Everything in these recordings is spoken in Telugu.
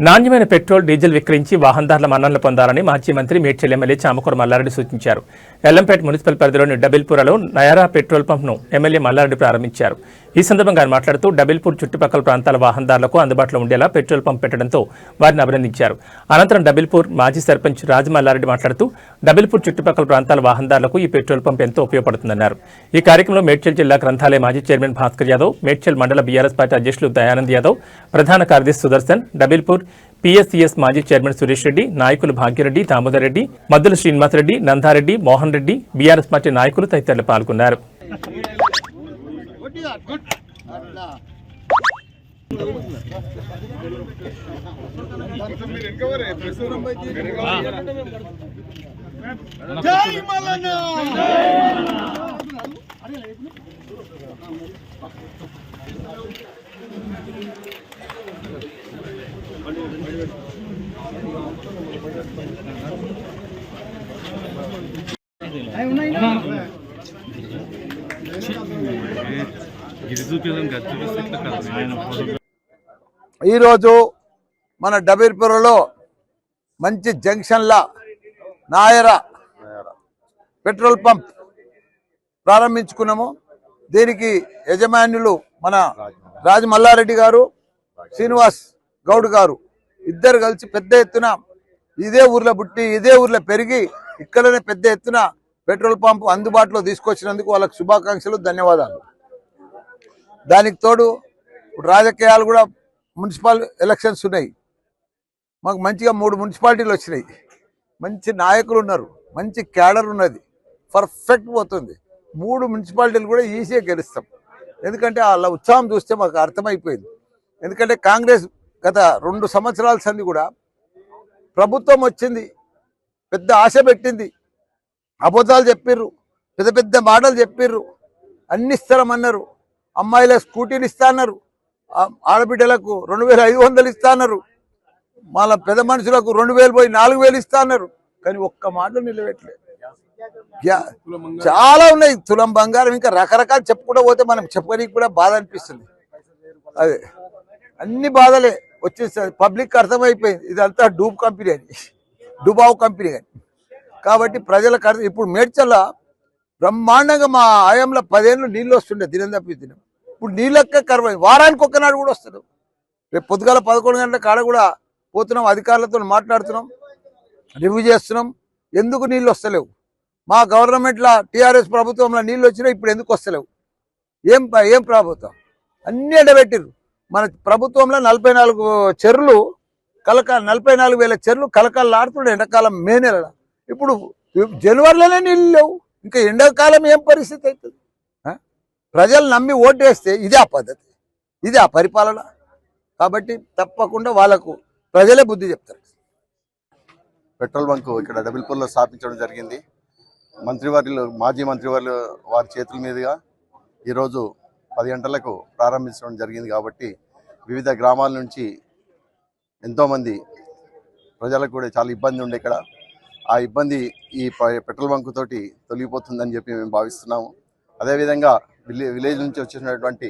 నాణ్యమైన పెట్రోల్ డీజిల్ విక్రయించి వాహనదారుల మన్ననలు పొందాలని మాజీ మంత్రి మేడ్చల్ ఎమ్మెల్యే చామకూర మల్లారెడ్డి సూచించారు. ఎల్లంపేట మున్సిపల్ పరిధిలోని డబిల్పూర్లో నయారా పెట్రోల్ పంప్ను ఎమ్మెల్యే మల్లారెడ్డి ప్రారంభించారు. ఈ సందర్భంగా ఆయన మాట్లాడుతూ డబిల్పూర్ చుట్టుపక్కల ప్రాంతాల వాహనదారులకు అందుబాటులో ఉండేలా పెట్రోల్ పంప్ పెట్టడంతో వారిని అభినందించారు. అనంతరం డబిల్పూర్ మాజీ సర్పంచ్ రాజమల్లారెడ్డి మాట్లాడుతూ డబిల్పూర్ చుట్టుపక్కల ప్రాంతాల వాహనదారులకు ఈ పెట్రోల్ పంప్ ఎంతో ఉపయోగపడుతుందన్నారు. ఈ కార్యక్రమంలో మేడ్చల్ జిల్లా గ్రంథాలయ మాజీ చైర్మన్ భాస్కర్ యాదవ్, మేడ్చల్ మండల బీఆర్ఎస్ పార్టీ అధ్యక్షులు దయానంద్ యాదవ్, ప్రధాన కార్యదర్శి సుదర్శన్, డబిల్పూర్ పిఎస్సిఎస్ మాజీ చైర్మన్ సురేష్ రెడ్డి, నాయకులు భాగ్యరెడ్డి, దామోదర్ రెడ్డి, మద్దుల శ్రీనివాసరెడ్డి, నందారెడ్డి, మోహన్ రెడ్డి, బీఆర్ఎస్ పార్టీ నాయకులు తదితరులు పాల్గొన్నారు. ఈరోజు మన డబీర్పురలో మంచి జంక్షన్ల నాయరా పెట్రోల్ పంప్ ప్రారంభించుకున్నాము. దీనికి యజమానులు మన రాజమల్లారెడ్డి గారు, శ్రీనివాస్ గౌడ్ గారు ఇద్దరు కలిసి పెద్ద ఎత్తున ఇదే ఊర్లో పుట్టి ఇదే ఊర్లో పెరిగి ఇక్కడనే పెద్ద ఎత్తున పెట్రోల్ పంప్ అందుబాటులో తీసుకొచ్చినందుకు వాళ్ళకి శుభాకాంక్షలు, ధన్యవాదాలు. దానికి తోడు ఇప్పుడు రాజకీయాలు కూడా మున్సిపల్ ఎలక్షన్స్ ఉన్నాయి. మాకు మంచిగా 3 మున్సిపాలిటీలు వచ్చినాయి. మంచి నాయకులు ఉన్నారు, మంచి క్యాడర్ ఉన్నది, పర్ఫెక్ట్ పోతుంది. 3 మున్సిపాలిటీలు కూడా ఈజీగా గెలుస్తాం. ఎందుకంటే వాళ్ళ ఉత్సాహం చూస్తే మాకు అర్థమైపోయింది. ఎందుకంటే కాంగ్రెస్ గత 2 సంవత్సరాల సంది కూడా ప్రభుత్వం వచ్చింది, పెద్ద ఆశ పెట్టింది, అబద్ధాలు చెప్పిర్రు, పెద్ద పెద్ద మాటలు చెప్పిర్రు, అన్ని ఇస్తారమన్నారు. అమ్మాయిల స్కూటీలు ఇస్తా అన్నారు, ఆడబిడ్డలకు 2500 ఇస్తా అన్నారు, మళ్ళీ పెద్ద మనుషులకు 2000 పోయి 4000 ఇస్తా అన్నారు. కానీ ఒక్క మాట నిలబెట్టలేదు. చాలా ఉన్నాయి, తులం బంగారం, ఇంకా రకరకాలు చెప్పుకుంటూ పోతే మనం చెప్పడానికి కూడా బాధ అనిపిస్తుంది. అదే అన్ని బాధలే వచ్చేస్తుంది. పబ్లిక్ అర్థమైపోయింది ఇదంతా డూబ్ కంపెనీ అని, డుబావ్ కంపెనీ అని. కాబట్టి ప్రజలకు అర్థం. ఇప్పుడు మేడ్చల్ల బ్రహ్మాండంగా మా ఆయంలో 10 ఏళ్ళు నీళ్ళు వస్తుండే, దినం తప్పి దినం. ఇప్పుడు నీళ్ళక్క కరువై, వారానికి ఒక్కనాడు కూడా వస్తాడు. రేపు పొద్దుగాల 11 గంటల కాడ కూడా పోతున్నాం, అధికారులతో మాట్లాడుతున్నాం, రివ్యూ చేస్తున్నాం. ఎందుకు నీళ్ళు వస్తలేవు? మా గవర్నమెంట్లో టీఆర్ఎస్ ప్రభుత్వంలో నీళ్ళు వచ్చినాయి, ఇప్పుడు ఎందుకు వస్తలేవు? ఏం ప్రభుత్వం? అన్నీ ఎండబెట్టిరు. మన ప్రభుత్వంలో 44 చెరువులు 44,000 చెరువులు కలకలలాడుతుండే ఎండాకాలం మే నెల. ఇప్పుడు జనవరిలోనే నీళ్ళు లేవు, ఇంకా ఎండాకాలం ఏం పరిస్థితి అవుతుంది? ప్రజలు నమ్మి ఓటేస్తే ఇదే ఆ పద్ధతి, ఇదే ఆ పరిపాలన. కాబట్టి తప్పకుండా వాళ్ళకు ప్రజలే బుద్ధి చెప్తారు. పెట్రోల్ బంకు ఇక్కడ డబిల్పూర్లో స్థాపించడం జరిగింది. మంత్రివర్యులు, మాజీ మంత్రివర్యులు వారి చేతుల మీదుగా ఈరోజు 10 గంటలకు ప్రారంభించడం జరిగింది. కాబట్టి వివిధ గ్రామాల నుంచి ఎంతోమంది ప్రజలకు కూడా చాలా ఇబ్బంది ఉండే ఇక్కడ. ఆ ఇబ్బంది ఈ పెట్రోల్ బంకు తోటి తొలగిపోతుందని చెప్పి మేము భావిస్తున్నాము. అదేవిధంగా విలేజ్ నుంచి వచ్చినటువంటి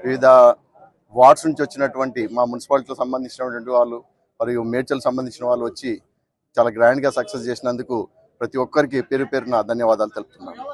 వివిధ వార్డ్స్ నుంచి వచ్చినటువంటి మా మున్సిపాలిటీకి సంబంధించినటువంటి వాళ్ళు మరియు మేడ్చల్ సంబంధించిన వాళ్ళు వచ్చి చాలా గ్రాండ్గా సక్సెస్ చేసినందుకు ప్రతి ఒక్కరికి పేరు పేరున ధన్యవాదాలు తెలుపుతున్నాను.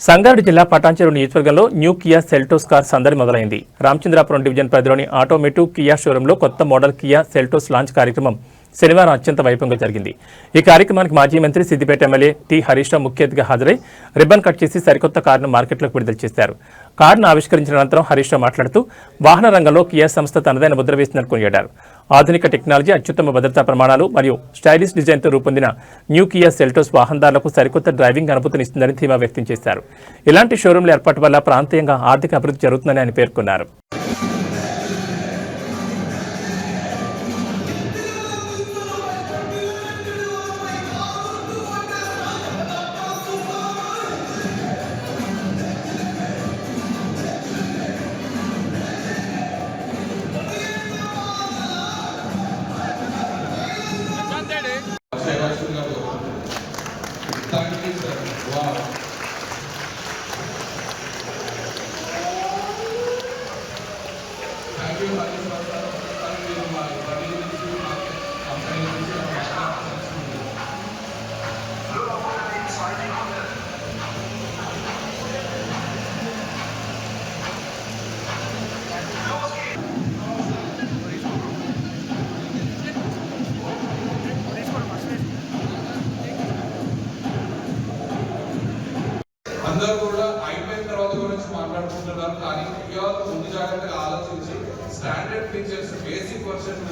సంగారెడ్డి జిల్లా పటాన్చెరు నియోజకవర్గంలో న్యూ కియా సెల్టోస్ కార్ సందడి మొదలైంది. రామచంద్రాపురం డివిజన్ పరిధిలోని ఆటోమేటివ్ కియా షోరూంలో కొత్త మోడల్ కియా సెల్టోస్ లాంచ్ కార్యక్రమం శనివారం అత్యంత వైభవంగా జరిగింది. ఈ కార్యక్రమానికి మాజీ మంత్రి సిద్దిపేట ఎమ్మెల్యే టి హరీష్ రావు ముఖ్య అతిథిగా హాజరై రిబ్బన్ కట్ చేసి సరికొత్త కారును మార్కెట్లోకి విడుదల చేశారు. కారును ఆవిష్కరించిన అనంతరం హరీష్ రావు మాట్లాడుతూ వాహన రంగంలో కియా సంస్థ తనదైన ముద్ర వేసిందని కొనియాడారు. ఆధునిక టెక్నాలజీ, అత్యుత్తమ భద్రతా ప్రమాణాలు మరియు స్టైలిష్ డిజైన్తో రూపొందిన న్యూ కియా సెల్టోస్ వాహనదారులకు సరికొత్త డ్రైవింగ్ అనుభూతినిస్తుందని ధీమా వ్యక్తం చేశారు. ఇలాంటి షోరూంల ఏర్పాటు వల్ల ప్రాంతీయంగా ఆర్థిక అభివృద్ధి జరుగుతుందని ఆయన పేర్కొన్నారు.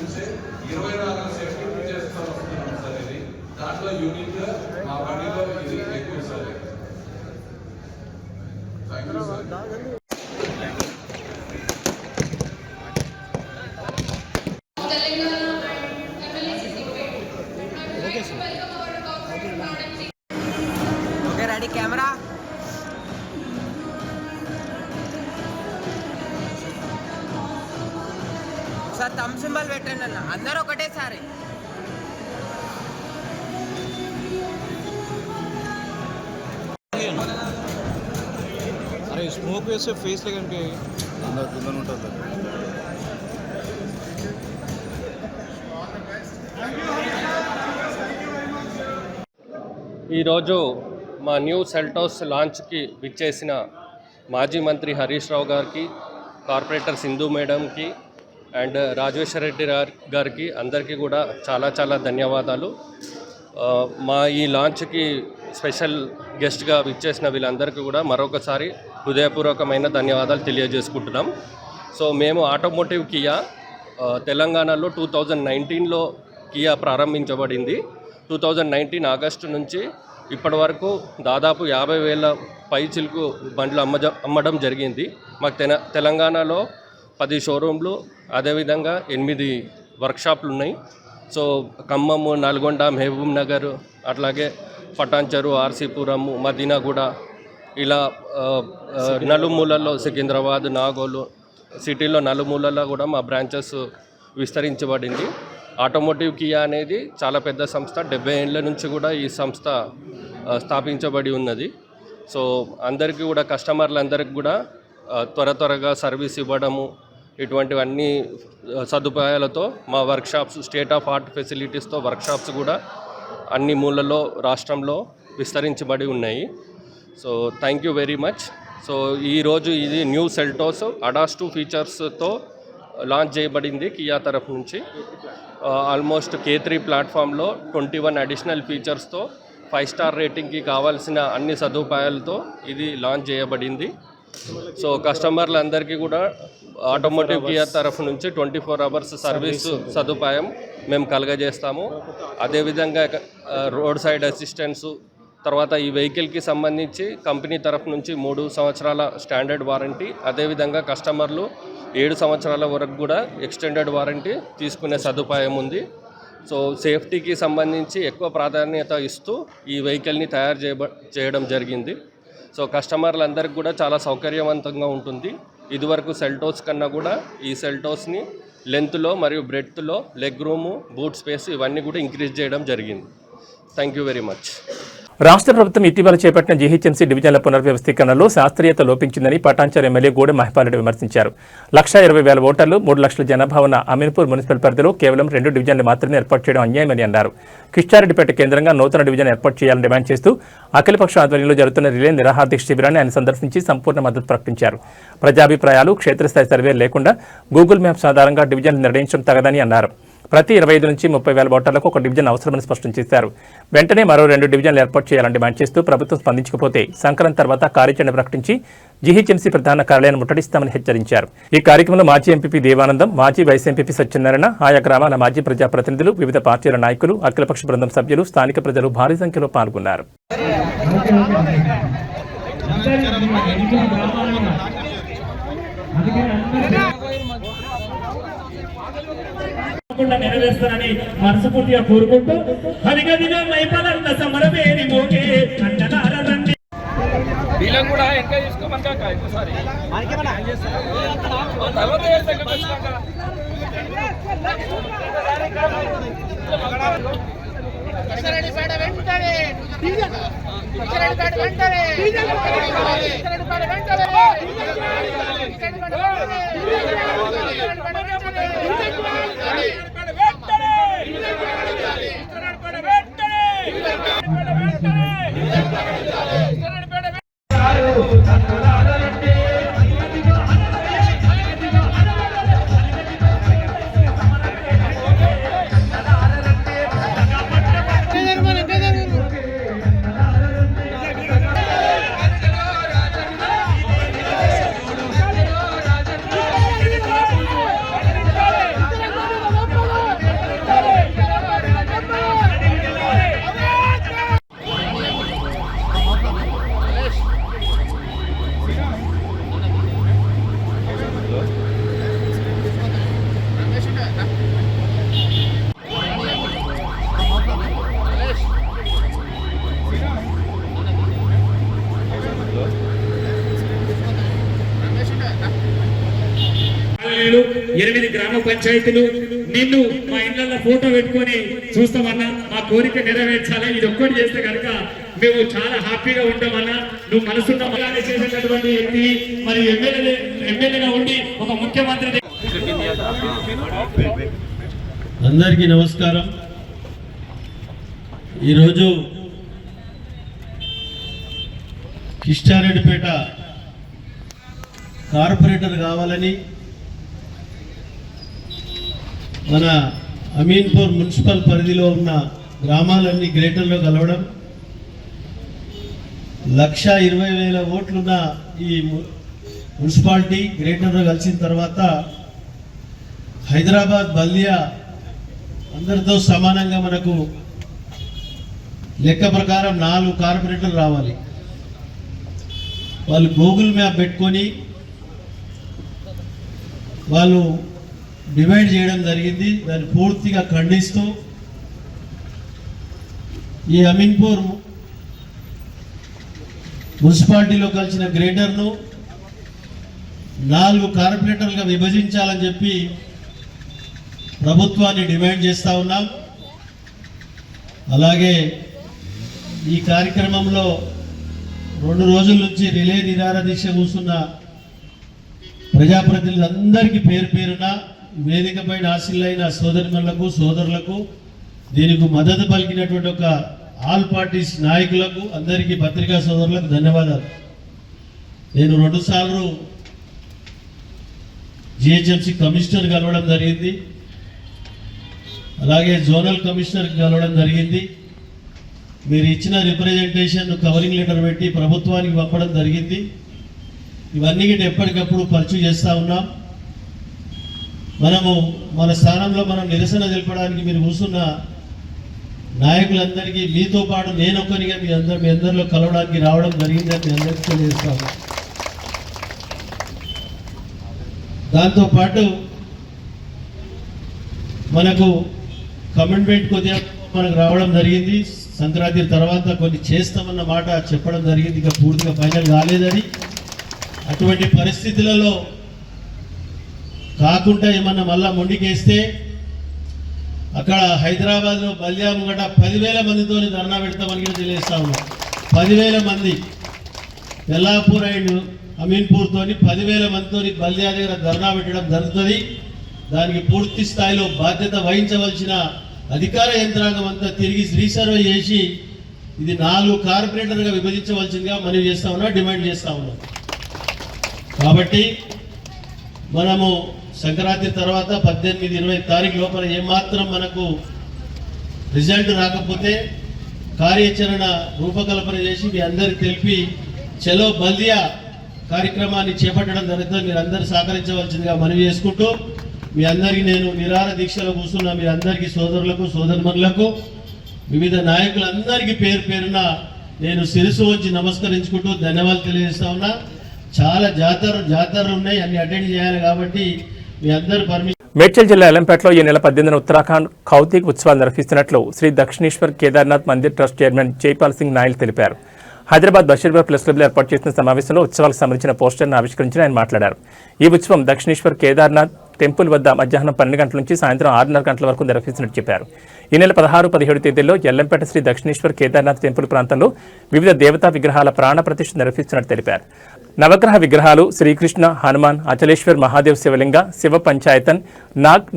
నుంచే 24 సేఫ్టీ చేస్తూ వస్తున్నాం సార్. ఇది దాంట్లో యూనిక్గా మా బండిలో ఇది ఎక్కువ sir. Thank you sir. Okay ready camera. ఒకసారి థమ్ సింబల్ పెట్టండి అన్న, అందరూ ఒకటేసారి. अरे स्मोक वैसे फेस लेकिन के अंदर ఉంటుంది. ఈరోజు మా న్యూ సెల్టోస్ లాంచ్కి విచ్చేసిన మాజీ మంత్రి హరీష్ రావు గారికి, కార్పొరేటర్ సింధు మేడంకి అండ్ రాజేశ్వర రెడ్డి గారికి అందరికీ కూడా చాలా ధన్యవాదాలు. మా ఈ లాంచ్కి స్పెషల్ గెస్ట్గా విచ్చేసిన వీళ్ళందరికీ కూడా మరొకసారి హృదయపూర్వకమైన ధన్యవాదాలు తెలియజేసుకుంటున్నాం. సో మేము ఆటోమోటివ్ కియా తెలంగాణలో 2019లో కియా ప్రారంభించబడింది. 2019 ఆగస్టు నుంచి ఇప్పటి వరకు దాదాపు 50,000 పైచిలకు బండ్లు అమ్మడం జరిగింది. మాకు తెలంగాణలో 10 షోరూమ్లు, అదేవిధంగా 8 వర్క్షాప్లు ఉన్నాయి. సో ఖమ్మము, నల్గొండ, మహబూబ్ నగర్, అట్లాగే పటాన్చెరు, ఆర్సీపురము, మదీనాగూడ, ఇలా నలుమూలల్లో సికింద్రాబాద్, నాగోలు సిటీలో నలుమూలలో కూడా మా బ్రాంచెస్ విస్తరించబడింది. ఆటోమోటివ్ కియా అనేది చాలా పెద్ద సంస్థ. 70 ఏళ్ళ నుంచి కూడా ఈ సంస్థ స్థాపించబడి ఉన్నది. సో అందరికీ కూడా, కస్టమర్లందరికీ కూడా త్వరగా సర్వీస్ ఇవ్వడము, ఇటువంటివన్నీ సదుపాయాలతో మా వర్క్షాప్స్, స్టేట్ ఆఫ్ ఆర్ట్ ఫెసిలిటీస్తో వర్క్షాప్స్ కూడా అన్ని మూలలో రాష్ట్రంలో విస్తరించబడి ఉన్నాయి. So thank you very much. So ఈరోజు ఇది న్యూ సెల్టోస్ అడాస్ 2 ఫీచర్స్తో లాంచ్ చేయబడింది కియా తరఫు నుంచి. ఆల్మోస్ట్ K3 ప్లాట్ఫామ్లో 21 అడిషనల్ ఫీచర్స్తో 5 స్టార్ రేటింగ్కి కావాల్సిన అన్ని సదుపాయాలతో ఇది లాంచ్ చేయబడింది. సో కస్టమర్లందరికీ కూడా ఆటోమోటివ్ కియా తరఫు నుంచి 24 అవర్స్ సర్వీస్ సదుపాయం మేము కలగజేస్తాము. అదేవిధంగా రోడ్ సైడ్ అసిస్టెన్సు, తర్వాత ఈ వెహికల్కి సంబంధించి కంపెనీ తరఫు నుంచి 3 సంవత్సరాల స్టాండర్డ్ వారంటీ, అదేవిధంగా కస్టమర్లు 7 సంవత్సరాల వరకు కూడా ఎక్స్టెండెడ్ వారంటీ తీసుకునే సదుపాయం ఉంది. సో సేఫ్టీకి సంబంధించి ఎక్కువ ప్రాధాన్యత ఇస్తూ ఈ వెహికల్ని తయారు చేయడం జరిగింది. సో కస్టమర్లందరికీ కూడా చాలా సౌకర్యవంతంగా ఉంటుంది. ఇదివరకు సెల్టోస్ కన్నా కూడా ఈ సెల్టోస్ని లెంత్లో మరియు బ్రెడ్త్లో, లెగ్ రూము, బూట్ స్పేస్ ఇవన్నీ కూడా ఇంక్రీజ్ చేయడం జరిగింది. Thank you very much. రాష్ట్ర ప్రభుత్వం ఇటీవల చేపట్టిన జీహెచ్ఎంసీ డివిజన్ల పునర్వ్యవస్థీకరణలో శాస్త్రీయత లోపించిందని పటాన్చెరు ఎమ్మెల్యే గూడెం మహిపాల్ విమర్శించారు. 1,20,000 ఓటర్లు, 3 లక్షల జనాభా ఉన్న అమీన్పూర్ మున్సిపల్ పరిధిలో కేవలం 2 డివిజన్లు మాత్రమే ఏర్పాటు చేయడం అన్యాయమని అన్నారు. కిష్టారెడ్డిపేట కేంద్రంగా నూతన డివిజన్ ఏర్పాటు చేయాలని డిమాండ్ చేస్తూ అఖిలపక్ష ఆధ్వర్యంలో జరుగుతున్న రిలే నిరాహారదీక్ష శిబిరాన్ని ఆయన సందర్శించి సంపూర్ణ మద్దతు ప్రకటించారు. ప్రజాభిప్రాయాలు, క్షేత్రస్థాయి సర్వేలు లేకుండా గూగుల్ మ్యాప్స్ ఆధారంగా డివిజన్లు నిర్ణయించడం తగదని అన్నారు. ప్రతి 25 నుంచి 30,000 ఓటర్లకు ఒక డివిజన్ అవసరమని స్పష్టం చేశారు. వెంటనే మరో 2 డివిజన్లు ఏర్పాటు చేయాలని డిమాండ్ చేస్తూ ప్రభుత్వం స్పందించకపోతే సంకలనం తర్వాత కార్యాచరణ ప్రకటించి జీహెచ్ఎంసీ ప్రధాన కార్యాలయాన్ని ముట్టడిస్తామని హెచ్చరించారు. ఈ కార్యక్రమంలో మాజీ ఎంపీపీ దేవానందం, మాజీ వైస్ ఎంపీపీ సత్యనారాయణ, ఆయా గ్రామాల మాజీ ప్రజాప్రతినిధులు, వివిధ పార్టీల నాయకులు, అఖిలపక్ష బృందం సభ్యులు, స్థానిక ప్రజలు భారీ సంఖ్యలో పాల్గొన్నారు. నెరవేరుస్తానని మనస్ఫూర్తిగా కోరుకుంటూ అధిగదిగా మైపాలంత సమరమేరి మోగే అన్నదారండి వీళ్ళని కూడా ఎంకరేజ్ చేసుకోమని ఇంకోసారి పంచాయతీలు నిన్ను మా ఇళ్లలో ఫోటో పెట్టుకొని చూస్తామన్నా, మా కోరిక నెరవేర్చాలి. ఇది ఒక్కటి చేస్తే కనుక మేము చాలా హ్యాపీగా ఉంటామన్నా. నువ్వు మనసున్న మగానే చేసినటువంటి వ్యక్తి, మరి ఎమ్మెల్యేగా ఉండి ఒక ముఖ్యమంత్రి. అందరికీ నమస్కారం. ఈరోజు కిష్టారెడ్డిపేట కార్పొరేటర్ కావాలని మన అమీన్పూర్ మున్సిపల్ పరిధిలో ఉన్న గ్రామాలన్నీ గ్రేటర్లో కలవడం, 1,20,000 ఓట్లున్న ఈ మున్సిపాలిటీ గ్రేటర్లో కలిసిన తర్వాత హైదరాబాద్ బల్దియా అందరితో సమానంగా మనకు లెక్క ప్రకారం 4 కార్పొరేటర్లు రావాలి. వాళ్ళు గూగుల్ మ్యాప్ పెట్టుకొని వాళ్ళు డివైడ్ చేయడం జరిగింది. దాన్ని పూర్తిగా ఖండిస్తూ ఈ అమీన్పూర్ మున్సిపాలిటీలో కలిసిన గ్రేటర్ను 4 కార్పొరేటర్లుగా విభజించాలని చెప్పి ప్రభుత్వాన్ని డిమాండ్ చేస్తూ ఉన్నాం. అలాగే ఈ కార్యక్రమంలో 2 రోజుల నుంచి రిలే నిరాహార దీక్ష కూర్చున్న ప్రజాప్రతినిధులందరికీ పేరు పేరున వేదికపై ఆశీలైన సోదరిమణులకు సోదరులకు, దీనికి మద్దతు పలికినటువంటి ఒక ఆల్ పార్టీస్ నాయకులకు అందరికీ, పత్రికా సోదరులకు ధన్యవాదాలు. నేను 2 సార్లు జిహెచ్ఎంసీ కమిషనర్ కలవడం జరిగింది, అలాగే జోనల్ కమిషనర్ కలవడం జరిగింది. మీరు ఇచ్చిన రిప్రజెంటేషన్ కవరింగ్ లెటర్ పెట్టి ప్రభుత్వానికి పంపడం జరిగింది. ఇవన్నీ ఎప్పటికప్పుడు పరిచయం చేస్తూ ఉన్నాం. మనము మన స్థానంలో మనం నిరసన తెలపడానికి మీరు కూర్చున్న నాయకులందరికీ మీతో పాటు నేనొక్కనిగా మీ అందరిలో కలవడానికి రావడం జరిగిందని మీ అందరికీ తెలియజేస్తాము. దాంతోపాటు మనకు కమిట్మెంట్ కొద్దిగా మనకు రావడం జరిగింది. సంక్రాంతి తర్వాత కొన్ని చేస్తామన్న మాట చెప్పడం జరిగింది, ఇక పూర్తిగా ఫైనల్ కాలేదని. అటువంటి పరిస్థితులలో కాకుండా ఏమన్నా మళ్ళా మొండికేస్తే అక్కడ హైదరాబాద్లో బల్దియా ముంగట 10,000 మందితో ధర్నా పెడతామని కూడా తెలియజేస్తా ఉన్నాం. 10,000 మంది తెల్లాపూర్ అండ్ అమీన్పూర్తో 10,000 మందితో బల్దియా దగ్గర ధర్నా పెట్టడం జరుగుతుంది. దానికి పూర్తి స్థాయిలో బాధ్యత వహించవలసిన అధికార యంత్రాంగం అంతా తిరిగి రీసర్వే చేసి ఇది 4 కార్పొరేటర్గా విభజించవలసిందిగా మనవి చేస్తా ఉన్నా, డిమాండ్ చేస్తా ఉన్నాం. కాబట్టి మనము సంక్రాంతి తర్వాత 18-20 తారీఖు లోపల ఏమాత్రం మనకు రిజల్ట్ రాకపోతే కార్యాచరణ రూపకల్పన చేసి మీ అందరికి తెలిపి చలో బల్దియా కార్యక్రమాన్ని చేపట్టడం జరుగుతుంది. మీరు అందరూ సహకరించవలసిందిగా మనవి చేసుకుంటూ, మీ అందరికీ నేను నిరాహార దీక్షలో కూర్చున్న మీ అందరికీ సోదరులకు సోదరుమణులకు వివిధ నాయకులందరికీ పేరు పేరున నేను శిరస్సు వచ్చి నమస్కరించుకుంటూ ధన్యవాదాలు తెలియజేస్తా ఉన్నా. చాలా జాతరలు ఉన్నాయి, అన్ని అటెండ్ చేయాలి కాబట్టి మీ అందరు పర్మిషన్. మేడ్చల్ జిల్లా ఎల్లంపేటలో ఈ నెల 18న ఉత్తరాఖండ్ కౌతిక్ ఉత్సవాలు నిర్వహిస్తున్నట్లు శ్రీ దక్షిణేశ్వర్ కేదార్నాథ్ మందిర్ ట్రస్ట్ చైర్మన్ జైపాల్ సింగ్ నాయల్ తెలిపారు. హైదరాబాద్ బషీర్బాగ్ ప్రెస్ క్లబ్లో ఏర్పాటు చేసిన సమావేశంలో ఉత్సవాలకు సంబంధించిన పోస్టర్ను ఆవిష్కరించి ఆయన మాట్లాడారు. ఈ ఉత్సవం దక్షిణేశ్వర్ కేదార్నాథ్ టెంపుల్ వద్ద మధ్యాహ్నం 12 గంటల నుంచి సాయంత్రం 6:30 గంటల వరకు నిర్వహిస్తున్నట్టు చెప్పారు. ఈ నెల 16-17 తేదీల్లో ఎల్లంపేట శ్రీ దక్షిణేశ్వర్ కేదార్నాథ్ టెంపుల్ ప్రాంతంలో వివిధ దేవతా విగ్రహాల ప్రాణ ప్రతిష్ఠ నిర్వహిస్తున్నట్టు తెలిపారు. నవగ్రహ విగ్రహాలు శ్రీకృష్ణ, హనుమాన్, అచలేశ్వర్ మహాదేవ్ శివలింగ, శివ పంచాయతన్,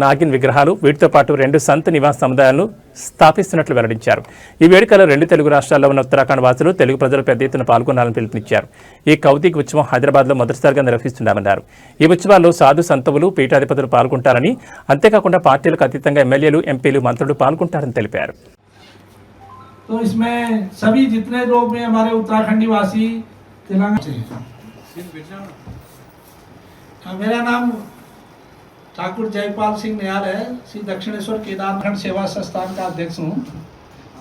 నాగిన్ విగ్రహాలు, వీటితో పాటు 2 సంత్ నివాస సముదాయాలను స్థాపిస్తున్నట్లు వెల్లడించారు. ఈ వేడుకలో 2 తెలుగు రాష్ట్రాల్లో ఉన్న ఉత్తరాఖండ్ వాసులు, తెలుగు ప్రజలు పెద్ద ఎత్తున పాల్గొనాలని పిలుపునిచ్చారు. ఈ కౌతిక్ ఉత్సవం హైదరాబాద్లో మొదటిసారిగా నిర్వహిస్తున్నామన్నారు. ఈ ఉత్సవాల్లో సాధు సంతవులు, పీఠాధిపతులు పాల్గొంటారని, అంతేకాకుండా పార్టీలకు అతీతంగా ఎమ్మెల్యేలు, ఎంపీలు, మంత్రులు పాల్గొంటారని తెలిపారు. तो इसमें सभी जितने लोग में हमारे उत्तराखंडी वासी तेलंगाना। मेरा नाम ठाकुर जयपाल सिंह निहाल है, श्री दक्षिणेश्वर केदारखंड सेवा संस्थान का अध्यक्ष हूँ।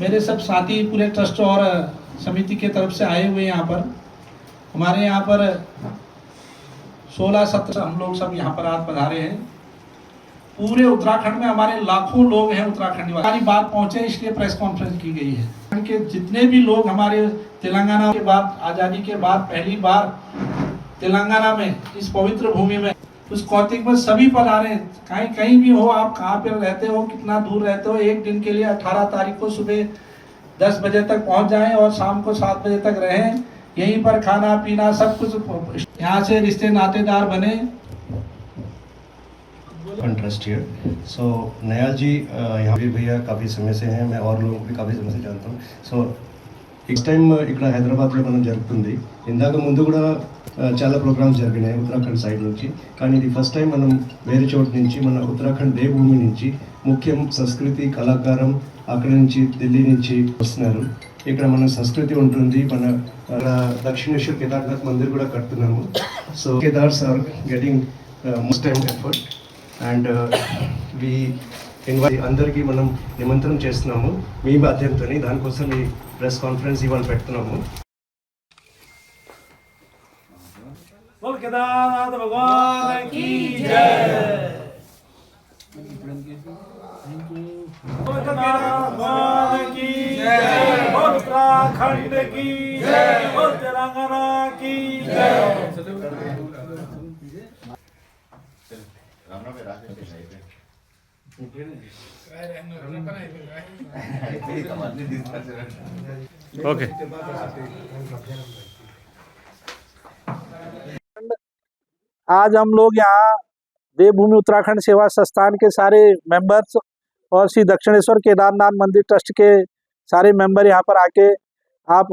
मेरे सब साथी पूरे ट्रस्ट और समिति के तरफ से आए हुए यहाँ पर। हमारे यहाँ पर 16-17 हम लोग सब यहाँ पर आज पधारे हैं। पूरे उत्तराखंड में हमारे लाखों लोग हैं उत्तराखंडी वाले। बात पहुँचे इसलिए प्रेस कॉन्फ्रेंस की गई है कि जितने भी लोग हमारे तेलंगाना के बाद, आज़ादी के बाद पहली बार तेलंगाना में इस पवित्र भूमि में उस कौतिक में सभी पधारे, कहीं कहीं भी हो, आप कहाँ पर रहते हो, कितना दूर रहते हो, एक दिन के लिए 18 तारीख को सुबह 10 बजे तक पहुंच जाएं और शाम को 7 बजे तक रहें। यहीं पर खाना पीना सब कुछ, यहाँ से रिश्ते नातेदार बने। Trust here. So Nayal ji यहाँ भी भैया काफ़ी समय से हैं, मैं और लोगों को भी काफ़ी समय से जानता हूँ। సో నెక్స్ట్ టైం ఇక్కడ హైదరాబాద్లో మనం జరుగుతుంది. ఇందాక ముందు కూడా చాలా ప్రోగ్రామ్స్ జరిగినాయి ఉత్తరాఖండ్ సైడ్ నుంచి, కానీ ఇది ఫస్ట్ టైం మనం వేరే చోటు నుంచి మన ఉత్తరాఖండ్ దేవభూమి నుంచి ముఖ్యం సంస్కృతి కళాకారం అక్కడి నుంచి ఢిల్లీ నుంచి వస్తున్నారు. ఇక్కడ మన సంస్కృతి ఉంటుంది, మన దక్షిణేశ్వర్ కేదార్నాథ్ మందిర్ కూడా కడుతున్నాము. So Kedars are getting most time effort and we invite అందరికీ మనం నిమంత్రణ చేస్తున్నాము మీ మాధ్యమంతో. దానికోసం ఈ ప్రెస్ కాన్ఫరెన్స్ ఇవాళ పెడుతున్నాము. కేదార్నాథ్ భగవాన్ की जय। भगवान की जय, उत्तराखंड की जय, तेलंगाना की जय। ఓకే. आज हम लोग यहाँ देवभूमि उत्तराखंड सेवा संस्थान के सारे मेंबर्स और श्री दक्षिणेश्वर केदारनाथ मंदिर ट्रस्ट के सारे मेंबर यहाँ पर आके आप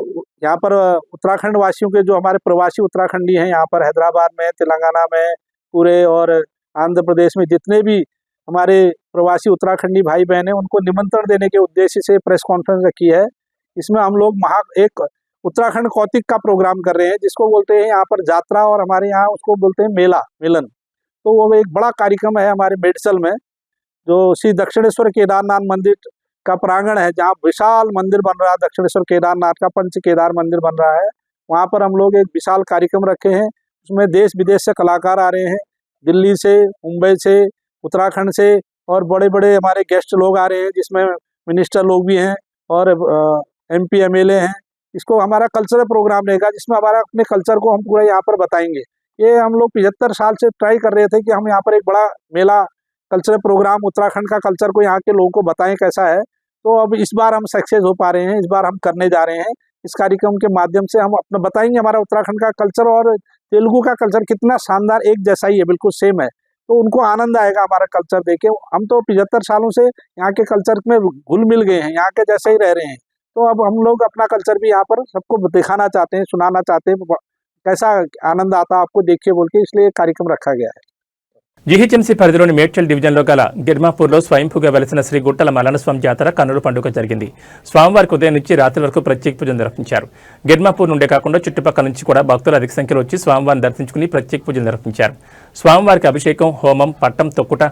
यहाँ पर उत्तराखंड वासियों के जो हमारे प्रवासी उत्तराखंडी हैं यहाँ पर हैदराबाद में, तेलंगाना में पूरे और आंध्र प्रदेश में जितने भी हमारे प्रवासी उत्तराखंडी भाई बहन हैं उनको निमंत्रण देने के उद्देश्य से प्रेस कॉन्फ्रेंस रखी है। इसमें हम लोग एक उत्तराखंड कौतिक का प्रोग्राम कर रहे हैं जिसको बोलते हैं यहाँ पर यात्रा और हमारे यहाँ उसको बोलते हैं मेला मिलन। तो वो एक बड़ा कार्यक्रम है हमारे मेडसल में जो श्री दक्षिणेश्वर केदारनाथ मंदिर का प्रांगण है जहाँ विशाल मंदिर बन रहा है, दक्षिणेश्वर केदारनाथ का पंच केदार मंदिर बन रहा है। वहाँ पर हम लोग एक विशाल कार्यक्रम रखे हैं, उसमें देश विदेश से कलाकार आ रहे हैं, दिल्ली से, मुंबई से, उत्तराखंड से और बड़े बड़े हमारे गेस्ट लोग आ रहे हैं जिसमें मिनिस्टर लोग भी हैं और MP MLA हैं। इसको हमारा कल्चरल प्रोग्राम रहेगा जिसमें हमारा अपने कल्चर को हम पूरा यहाँ पर बताएंगे। ये हम लोग 75 साल से ट्राई कर रहे थे कि हम यहाँ पर एक बड़ा मेला कल्चरल प्रोग्राम उत्तराखंड का कल्चर को यहाँ के लोगों को बताएं कैसा है। तो अब इस बार हम सक्सेस हो पा रहे हैं, इस बार हम करने जा रहे हैं। इस कार्यक्रम के माध्यम से हम अपना बताएंगे हमारा उत्तराखंड का कल्चर और तेलुगु का कल्चर कितना शानदार एक जैसा ही है, बिल्कुल सेम है। तो उनको आनंद आएगा हमारा कल्चर देखे। हम तो 75 सालों से यहाँ के कल्चर में घुल मिल गए हैं, यहाँ के जैसे ही रह रहे हैं। तो अब हम लोग अपना कल्चर भी यहाँ पर सबको दिखाना चाहते हैं, सुनाना चाहते हैं, कैसा आनंद आता आपको देखिए बोल के, इसलिए कार्यक्रम रखा गया है। జీహెచ్ఎంసీ పరిధిలోని మేడ్చల్ డివిజన్లో గల గిర్మాపూర్లో స్వయంభూగా వెలిసిన శ్రీ గుట్టల మల్లన్నస్వామి జాతర కన్నుల పండుగ జరిగింది. స్వామివారికి ఉదయం నుంచి రాత్రి వరకు ప్రత్యేక పూజలు నిర్వహించారు. గిర్మాపూర్ నుండే కాకుండా చుట్టుపక్కల నుంచి కూడా భక్తులు అధిక సంఖ్యలో వచ్చి స్వామివారిని దర్శించుకుని ప్రత్యేక పూజలు నిర్వహించారు. స్వామివారికి అభిషేకం, హోమం, పట్టం తొక్కుట,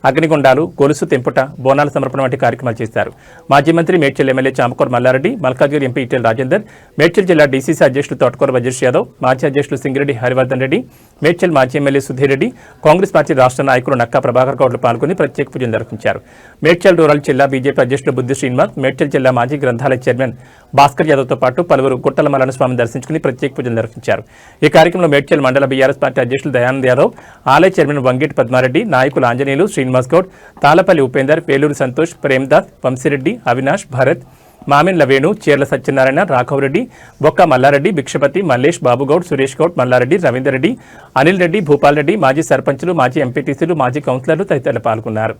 అగ్నిగుండాలు, గొలుసు తెంపుట, బోనాల సమర్పణ వంటి కార్యక్రమాలు చేశారు. మాజీ మంత్రి మేడ్చల్ ఎమ్మెల్యే చామకూర మల్లారెడ్డి, మల్కాజ్గిరి ఎంపీ ఈటెల రాజేందర్, మేడ్చల్ జిల్లా డీసీసీ అధ్యక్షులు తోటకూర వజేష్ యాదవ్, మాజీ అధ్యక్షులు సింగిరెడ్డి హరివర్ధన్ రెడ్డి, మేడ్చల్ మాజీ ఎమ్మెల్యే సుధీర్ రెడ్డి, కాంగ్రెస్ పార్టీ రాష్ట్ర నాయకులు నక్కా ప్రభాకర్ గౌడ్లు పాల్గొని ప్రత్యేక పూజలు నిర్వహించారు. మేడ్చల్ రూరల్ జిల్లా బీజేపీ అధ్యక్షులు బుద్ధి శ్రీనివాస్, మేడ్చల్ జిల్లా మాజీ గ్రంథాలయ చైర్మన్ భాస్కర్ యాదవ్తో పాటు పలువురు గుట్టల మల్లన్నస్వామిని దర్శించుకుని ప్రత్యేక పూజలు నిర్వహించారు. ఈ కార్యక్రమంలో మేడ్చల్ మండల బీఆర్ఎస్ పార్టీ అధ్యక్షులు దయానంద్ యాదవ్, ఆలయ చైర్మన్ వంగేటి పద్మారెడ్డి, నాయకులు ఆంజనేయులు, శ్రీనివాస్ గౌడ్, తాళపల్లి ఉపేందర్, పేలూరు సంతోష్, ప్రేమ్దాస్, వంశీరెడ్డి, అవినాష్, భరత్, మామిన్ల వేణు, చీర్ల సత్యనారాయణ, రాఘవరెడ్డి, బొక్క మల్లారెడ్డి, భిక్షపతి, మల్లేష్, బాబుగౌడ్, సురేష్ గౌడ్, మల్లారెడ్డి, రవీందర్ రెడ్డి, అనిల్ రెడ్డి, భూపాల్ రెడ్డి, మాజీ సర్పంచులు, మాజీ ఎంపీటీసీలు, మాజీ కౌన్సిలర్లు తదితరులు పాల్గొన్నారు.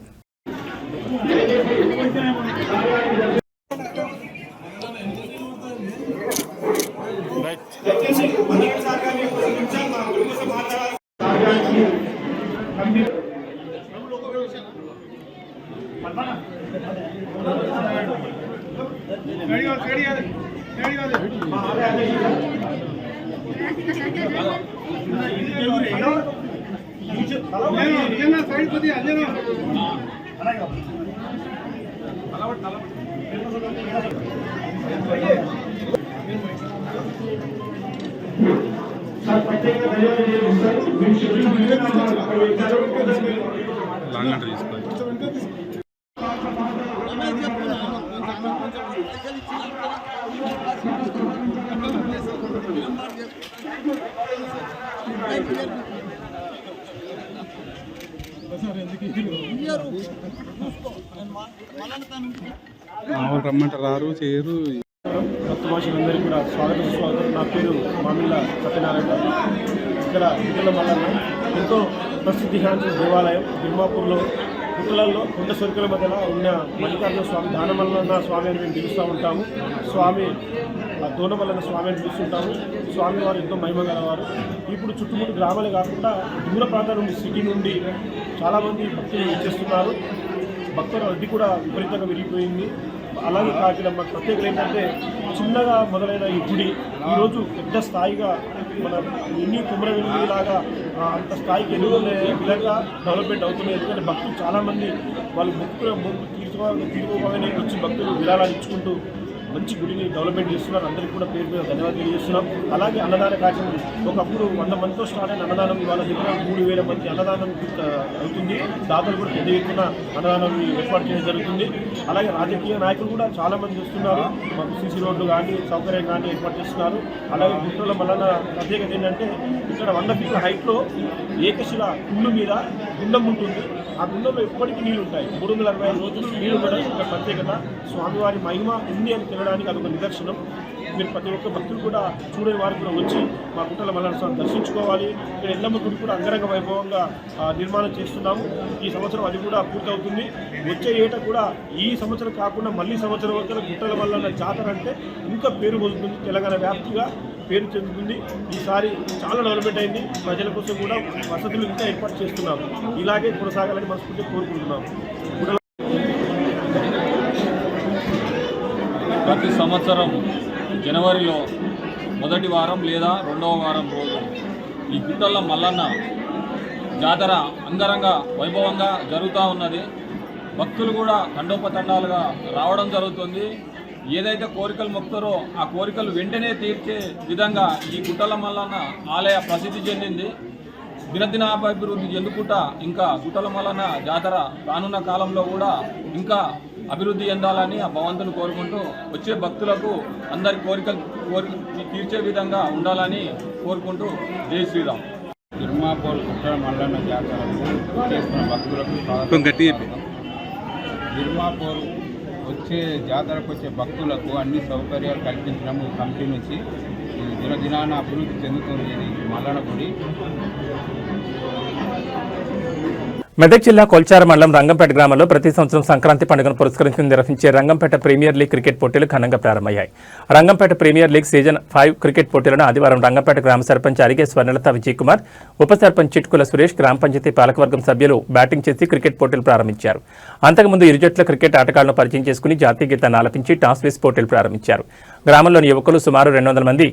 రమ్మంటారు చేయరు. కొత్త భాషలందరికీ కూడా స్వాగతం. నా పేరు మామిళ్ళ సత్యనారాయణ. ఇక్కడ గుట్టల మల్లన్న ఎంతో ప్రసిద్ధిగాంచిన దేవాలయం తిరుమాపూర్లో గుట్టలలో కొండ సొరికల మధ్యలో ఉన్న మల్లికార్జున స్వామి దానమల్లన్న స్వామి అని మేము పిలుస్తూ ఉంటాము. స్వామి దోనమల్లన్న స్వామి అని పిలుస్తుంటాము. స్వామివారు ఎంతో మహిమ గలవారు. ఇప్పుడు చుట్టుముట్టు గ్రామాలే కాకుండా దూర ప్రాంతాల నుండి సిటీ నుండి చాలామంది భక్తులు వచ్చేస్తున్నారు. భక్తుల రద్దీ కూడా విపరీతంగా విరిగిపోయింది. అలాగే కాకుండా మాకు ప్రత్యేకత ఏంటంటే చిన్నగా మొదలైన ఈ గుడి ఈరోజు పెద్ద స్థాయిగా మన ఎన్ని కుమరవెల్లిలాగా అంత స్థాయికి ఎదుగునే విధంగా డెవలప్మెంట్ అవుతున్నాయి. ఎందుకంటే భక్తులు చాలామంది వాళ్ళు మొక్కు తీసుకోగానే వచ్చి భక్తులు విరాళాలు ఇచ్చుకుంటూ మంచి గుడిని డెవలప్మెంట్ చేస్తున్నారు. అందరికీ కూడా పేరు మీద ధన్యవాదాలు తెలియజేస్తున్నాం. అలాగే అన్నదాన కార్యక్రమం ఒకప్పుడు 100 మందితో స్టార్ట్ అయిన అన్నదానం ఇవాళ దగ్గర 3000 మంది అన్నదానం అవుతుంది. దాతలు కూడా పెద్ద ఎత్తున అన్నదానం ఏర్పాటు చేయడం జరుగుతుంది. అలాగే రాజకీయ నాయకులు కూడా చాలామంది వస్తున్నారు. మాకు సీసీ రోడ్లు కానీ సౌకర్యం కానీ ఏర్పాటు చేస్తున్నారు. అలాగే గుంటూరులో మళ్ళా ప్రత్యేకత ఏంటంటే ఇక్కడ 100 ఫీట్ల హైట్లో ఏకశిల కుండు మీద గుండం ఉంటుంది. ఆ గుండంలో ఎప్పటికీ నీళ్ళు ఉంటాయి. 365 రోజులు నీళ్ళు ఉండడం ఒక ప్రత్యేకత. స్వామివారి మహిమ ఉంది అని తినడానికి అదొక నిదర్శనం. మీరు ప్రతి ఒక్క భక్తులు కూడా చూడని వారు కూడా వచ్చి మా గుట్టల మల్లన్న స్వామిని దర్శించుకోవాలి. ఇక్కడ ఎల్లమ్మ గుడి కూడా అంగరంగ వైభవంగా నిర్మాణం చేస్తున్నాము. ఈ సంవత్సరం అది కూడా పూర్తవుతుంది. వచ్చే ఏట కూడా ఈ సంవత్సరం కాకుండా మళ్ళీ సంవత్సరం వరకు గుట్టల మల్లన్న జాతర అంటే ఇంకా పేరు పొందుతుంది. తెలంగాణ వ్యాప్తిగా పేరు చెందుతుంది. ఈసారి చాలా డెవలప్మెంట్ అయింది. ప్రజల కోసం కూడా వసతులు ఇంకా ఏర్పాటు చేస్తున్నాము. ఇలాగే కొనసాగాలని మనస్ఫూర్తిగా కోరుకుంటున్నాము. ప్రతి సంవత్సరం జనవరిలో మొదటి వారం లేదా రెండవ వారం రోజు ఈ గుట్టల మల్లన్న జాతర అంగరంగ వైభవంగా జరుగుతూ ఉన్నది. భక్తులు కూడా తండోపతండాలుగా రావడం జరుగుతుంది. ఏదైతే కోరికలు మొక్కుతారో ఆ కోరికలు వెంటనే తీర్చే విధంగా ఈ గుట్టల మల్లన్న ఆలయ ప్రసిద్ధి చెందింది. దినదినాభివృద్ధి చెందుకుంటా ఇంకా గుట్టల మల్లన్న జాతర రానున్న కాలంలో ఇంకా అభివృద్ధి చెందాలని ఆ భగవంతుని కోరుకుంటూ వచ్చే భక్తులకు అందరి కోరికలు తీర్చే విధంగా ఉండాలని కోరుకుంటూ జై శ్రీరామ్. తిరుమాపూర్ గుట్టల మల్లన్న జాతరకు చేస్తున్న భక్తులకు తిరుమాపూర్ వచ్చే జాతరకు వచ్చే భక్తులకు అన్ని సౌకర్యాలు కల్పించడం కమిటీ నుంచి దినదినాన అభివృద్ధి చెందుతుంది ఇది మల్లన్న గుడి. మెదక్ జిల్లా కొల్చార మండలం రంగంపేట గ్రామంలో ప్రతి సంవత్సరం సంక్రాంతి పండుగను పురస్కరించుకుని నిర్వహించే రంగంపేట ప్రీమియర్ లీగ్ క్రికెట్ పోటీలు ఘనంగా ప్రారంభమయ్యాయి. Rangampet premier league season 5 cricket పోటీలను ఆదివారం రంగంపేట గ్రామ సర్పంచ్ అరిగే స్వర్ణలత విజయ్ కుమార్, ఉప సర్పంచ్ చిట్కుల సురేష్, గ్రామ పంచాయతీ పాలకవర్గం సభ్యులు బ్యాటింగ్ చేసి క్రికెట్ పోటీలు ప్రారంభించారు. అంతకుముందు ఇరు జట్ల క్రికెట్ ఆటగాళ్లను పరిచయం చేసుకుని జాతీయ గీతాన్ని ఆలపించి టాస్ వేసి పోటీలు ప్రారంభించారు. గ్రామంలోని యువకులు సుమారు 200 మంది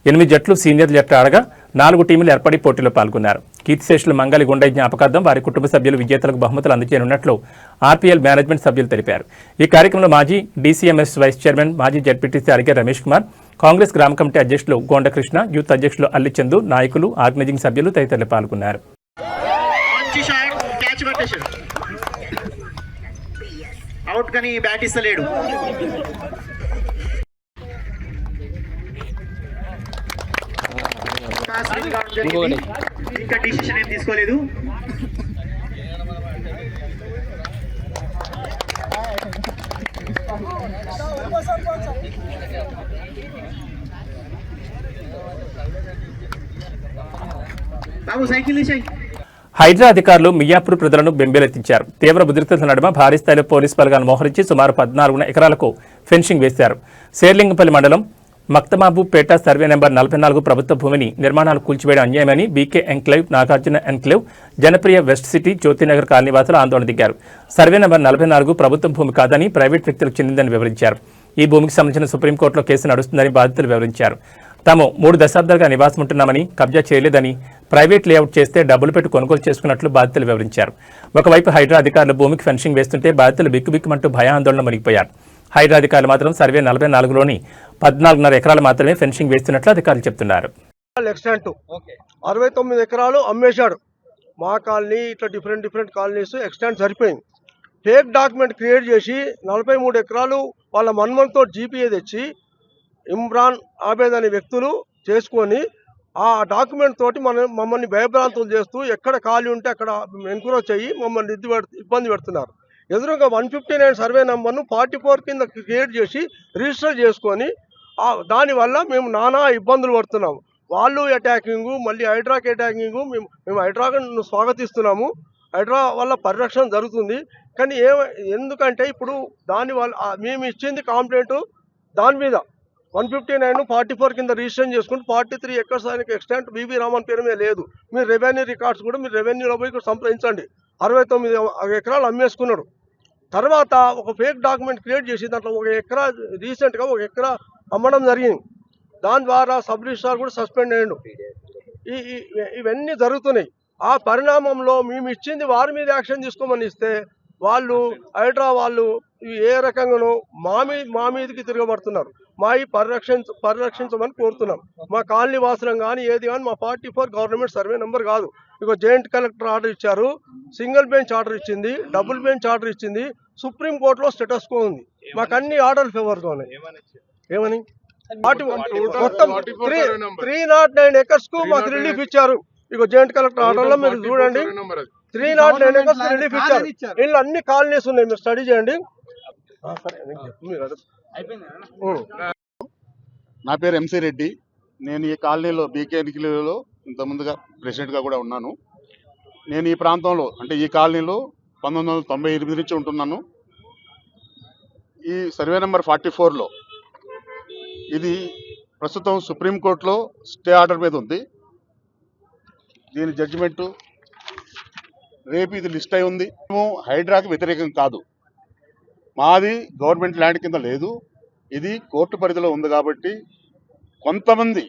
8 జట్లు సీనియర్ జట్లు ఆడగా 4 టీములు ఏర్పడి పోటీలో పాల్గొన్నారు. కీర్తిశేషులు మంగళి గుండయ్య జ్ఞాపకార్థం వారి కుటుంబ సభ్యులు విజేతలకు బహుమతులు అందజేయనున్నట్లు ఆర్పీఎల్ మేనేజ్మెంట్ సభ్యులు తెలిపారు. ఈ కార్యక్రమంలో మాజీ డీసీఎంఎస్ వైస్ చైర్మన్, మాజీ జడ్పీటీసీ అరిగే రమేష్ కుమార్, కాంగ్రెస్ గ్రామ కమిటీ అధ్యక్షులు గోండకృష్ణ, యూత్ అధ్యక్షులు అల్లిచందు, నాయకులు, ఆర్గనైజింగ్ సభ్యులు తదితరులు పాల్గొన్నారు. ఇంకా డిసిషన్ ఏం తీసుకోలేదు. బాబు సైకిల్ తీసేయ్. హైడ్రా అధికారులు మియాపూర్ ప్రజలను బెంబేలెత్తించారు. తీవ్ర ఉద్రిక్తతల నడుమ భారీ స్థాయిలో పోలీసు బలగాలను మోహరించి సుమారు 14 ఎకరాలకు ఫెన్సింగ్ వేశారు. శేర్లింగంపల్లి మండలం మక్తమాబుపేట సర్వే నెంబర్ 44 ప్రభుత్వ భూమిని నిర్మాణాలు కూల్చివేయడం అన్యాయమని BK enclave, Nagarjuna enclave, Janapriya west city, Jyothinagar కాలనీవాసులు ఆందోళన దిగారు. సర్వే నెంబర్ 44 ప్రభుత్వ భూమి కాదని ప్రైవేట్ వ్యక్తులకు చెందిందని వివరించారు. ఈ భూమికి సంబంధించిన సుప్రీంకోర్టులో కేసు నడుస్తుందని బాధితులు వివరించారు. తాము 3 దశాబ్దాలుగా నివాసం ఉంటున్నామని, కబ్జా చేయలేదని, ప్రైవేట్ లేఅవుట్ చేస్తే డబ్బులు పెట్టి కొనుగోలు చేసుకున్నట్లు బాధితులు వివరించారు. ఒకవైపు హైడ్రా అధికారులు భూమికి ఫెన్సింగ్ వేస్తుంటే బాధితులు బిక్కుబిక్కుమంటూ భయాందోళన మునిగిపోయారు. హైడ్రా అధికారులు మాత్రం సర్వే 44లోని 14.5 ఎకరాలు మాత్రమే ఫెన్సింగ్ వేస్తున్నట్లు అధికారులు చెప్తున్నారు. 69 ఎకరాలు అమ్మేశాడు. మా కాలనీ ఇట్లా డిఫరెంట్ కాలనీస్ ఎక్స్టెంట్ సరిపోయింది. ఫేక్ డాక్యుమెంట్ క్రియేట్ చేసి 43 ఎకరాలు వాళ్ళ మన్మంతో జీపీఏ తెచ్చి ఇమ్రాన్ ఆబేద్ అనే వ్యక్తులు చేసుకొని ఆ డాక్యుమెంట్ తోటి మమ్మల్ని భయభ్రాంతులు చేస్తూ ఎక్కడ ఖాళీ ఉంటే అక్కడ ఎంక్రోచ్ అయ్యి మమ్మల్ని ఇబ్బంది పెడుతున్నారు. ఎదురుగా 159 సర్వే నెంబర్ను 44 కింద క్రియేట్ చేసి రిజిస్టర్ చేసుకొని దానివల్ల మేము నానా ఇబ్బందులు పడుతున్నాము. వాళ్ళు అటాకింగ్, మళ్ళీ హైడ్రాకి అటాకింగ్. మేము హైడ్రాను స్వాగతిస్తున్నాము. హైడ్రా వల్ల పరిరక్షణ జరుగుతుంది. కానీ ఎందుకంటే ఇప్పుడు దానివల్ల మేము ఇచ్చింది కంప్లైంట్ దాని మీద 159 44 కింద రిజిస్ట్రేషన్ చేసుకుంటూ 43 ఎకర్స్ ఆయనకి ఎక్స్టెంట్ బీబీ రామన్ పేరు మీద లేదు. మీరు రెవెన్యూ రికార్డ్స్ కూడా మీరు రెవెన్యూలో పోయి సంప్రదించండి. 69 ఎకరాలు అమ్మేసుకున్నాడు. తర్వాత ఒక ఫేక్ డాక్యుమెంట్ క్రియేట్ చేసి దాంట్లో 1 ఎకరా రీసెంట్గా 1 ఎకరా అమ్మడం జరిగింది. దాని ద్వారా సబ్ రిజిస్ట్రార్ కూడా సస్పెండ్ అయ్యాడు. ఇవన్నీ జరుగుతున్నాయి. ఆ పరిణామంలో మేము ఇచ్చింది వారి మీద యాక్షన్ తీసుకోమని ఇస్తే వాళ్ళు హైడ్రా వాళ్ళు ఏ రకంగానో మా మీదకి తిరగబడుతున్నారు. పరిరక్షించమని కోరుతున్నాం. మా కాలనీ వాసనం కానీ ఏది కానీ మా 44 గవర్నమెంట్ సర్వే నెంబర్ కాదు. ఇక జాయింట్ కలెక్టర్ ఆర్డర్ ఇచ్చారు, సింగిల్ బెంచ్ ఆర్డర్ ఇచ్చింది, డబుల్ బెంచ్ ఆర్డర్ ఇచ్చింది, సుప్రీంకోర్టులో స్టేటస్ కో ఉంది. మాకు అన్ని ఆర్డర్లు ఫేవర్గా ఉన్నాయి. ఏమని మొత్తం 309 ఎకర్స్ కు మాకు రిలీఫ్ ఇచ్చారు. ఇక జాయింట్ కలెక్టర్ ఆర్డర్లో మీరు చూడండి 309 ఎకర్స్ రిలీఫ్ ఇచ్చారు. ఇంట్లో అన్ని కాలనీస్ ఉన్నాయి, మీరు స్టడీ చేయండి. నా పేరు ఎంసీ రెడ్డి. నేను ఈ కాలనీలో బీకే నిఖిలలో ఇంతకుముందుగా ప్రెసిడెంట్గా కూడా ఉన్నాను. నేను ఈ ప్రాంతంలో అంటే ఈ కాలనీలో 1998 నుంచి ఉంటున్నాను. ఈ సర్వే నెంబర్ 44లో ఇది ప్రస్తుతం సుప్రీంకోర్టులో స్టే ఆర్డర్ మీద ఉంది. దీని జడ్జిమెంటు రేపు ఇది లిస్ట్ అయి ఉంది. మేము హైడ్రాకి వ్యతిరేకం కాదు. మాది గవర్నమెంట్ ల్యాండ్ కింద లేదు, ఇది కోర్టు పరిధిలో ఉంది. కాబట్టి కొంతమంది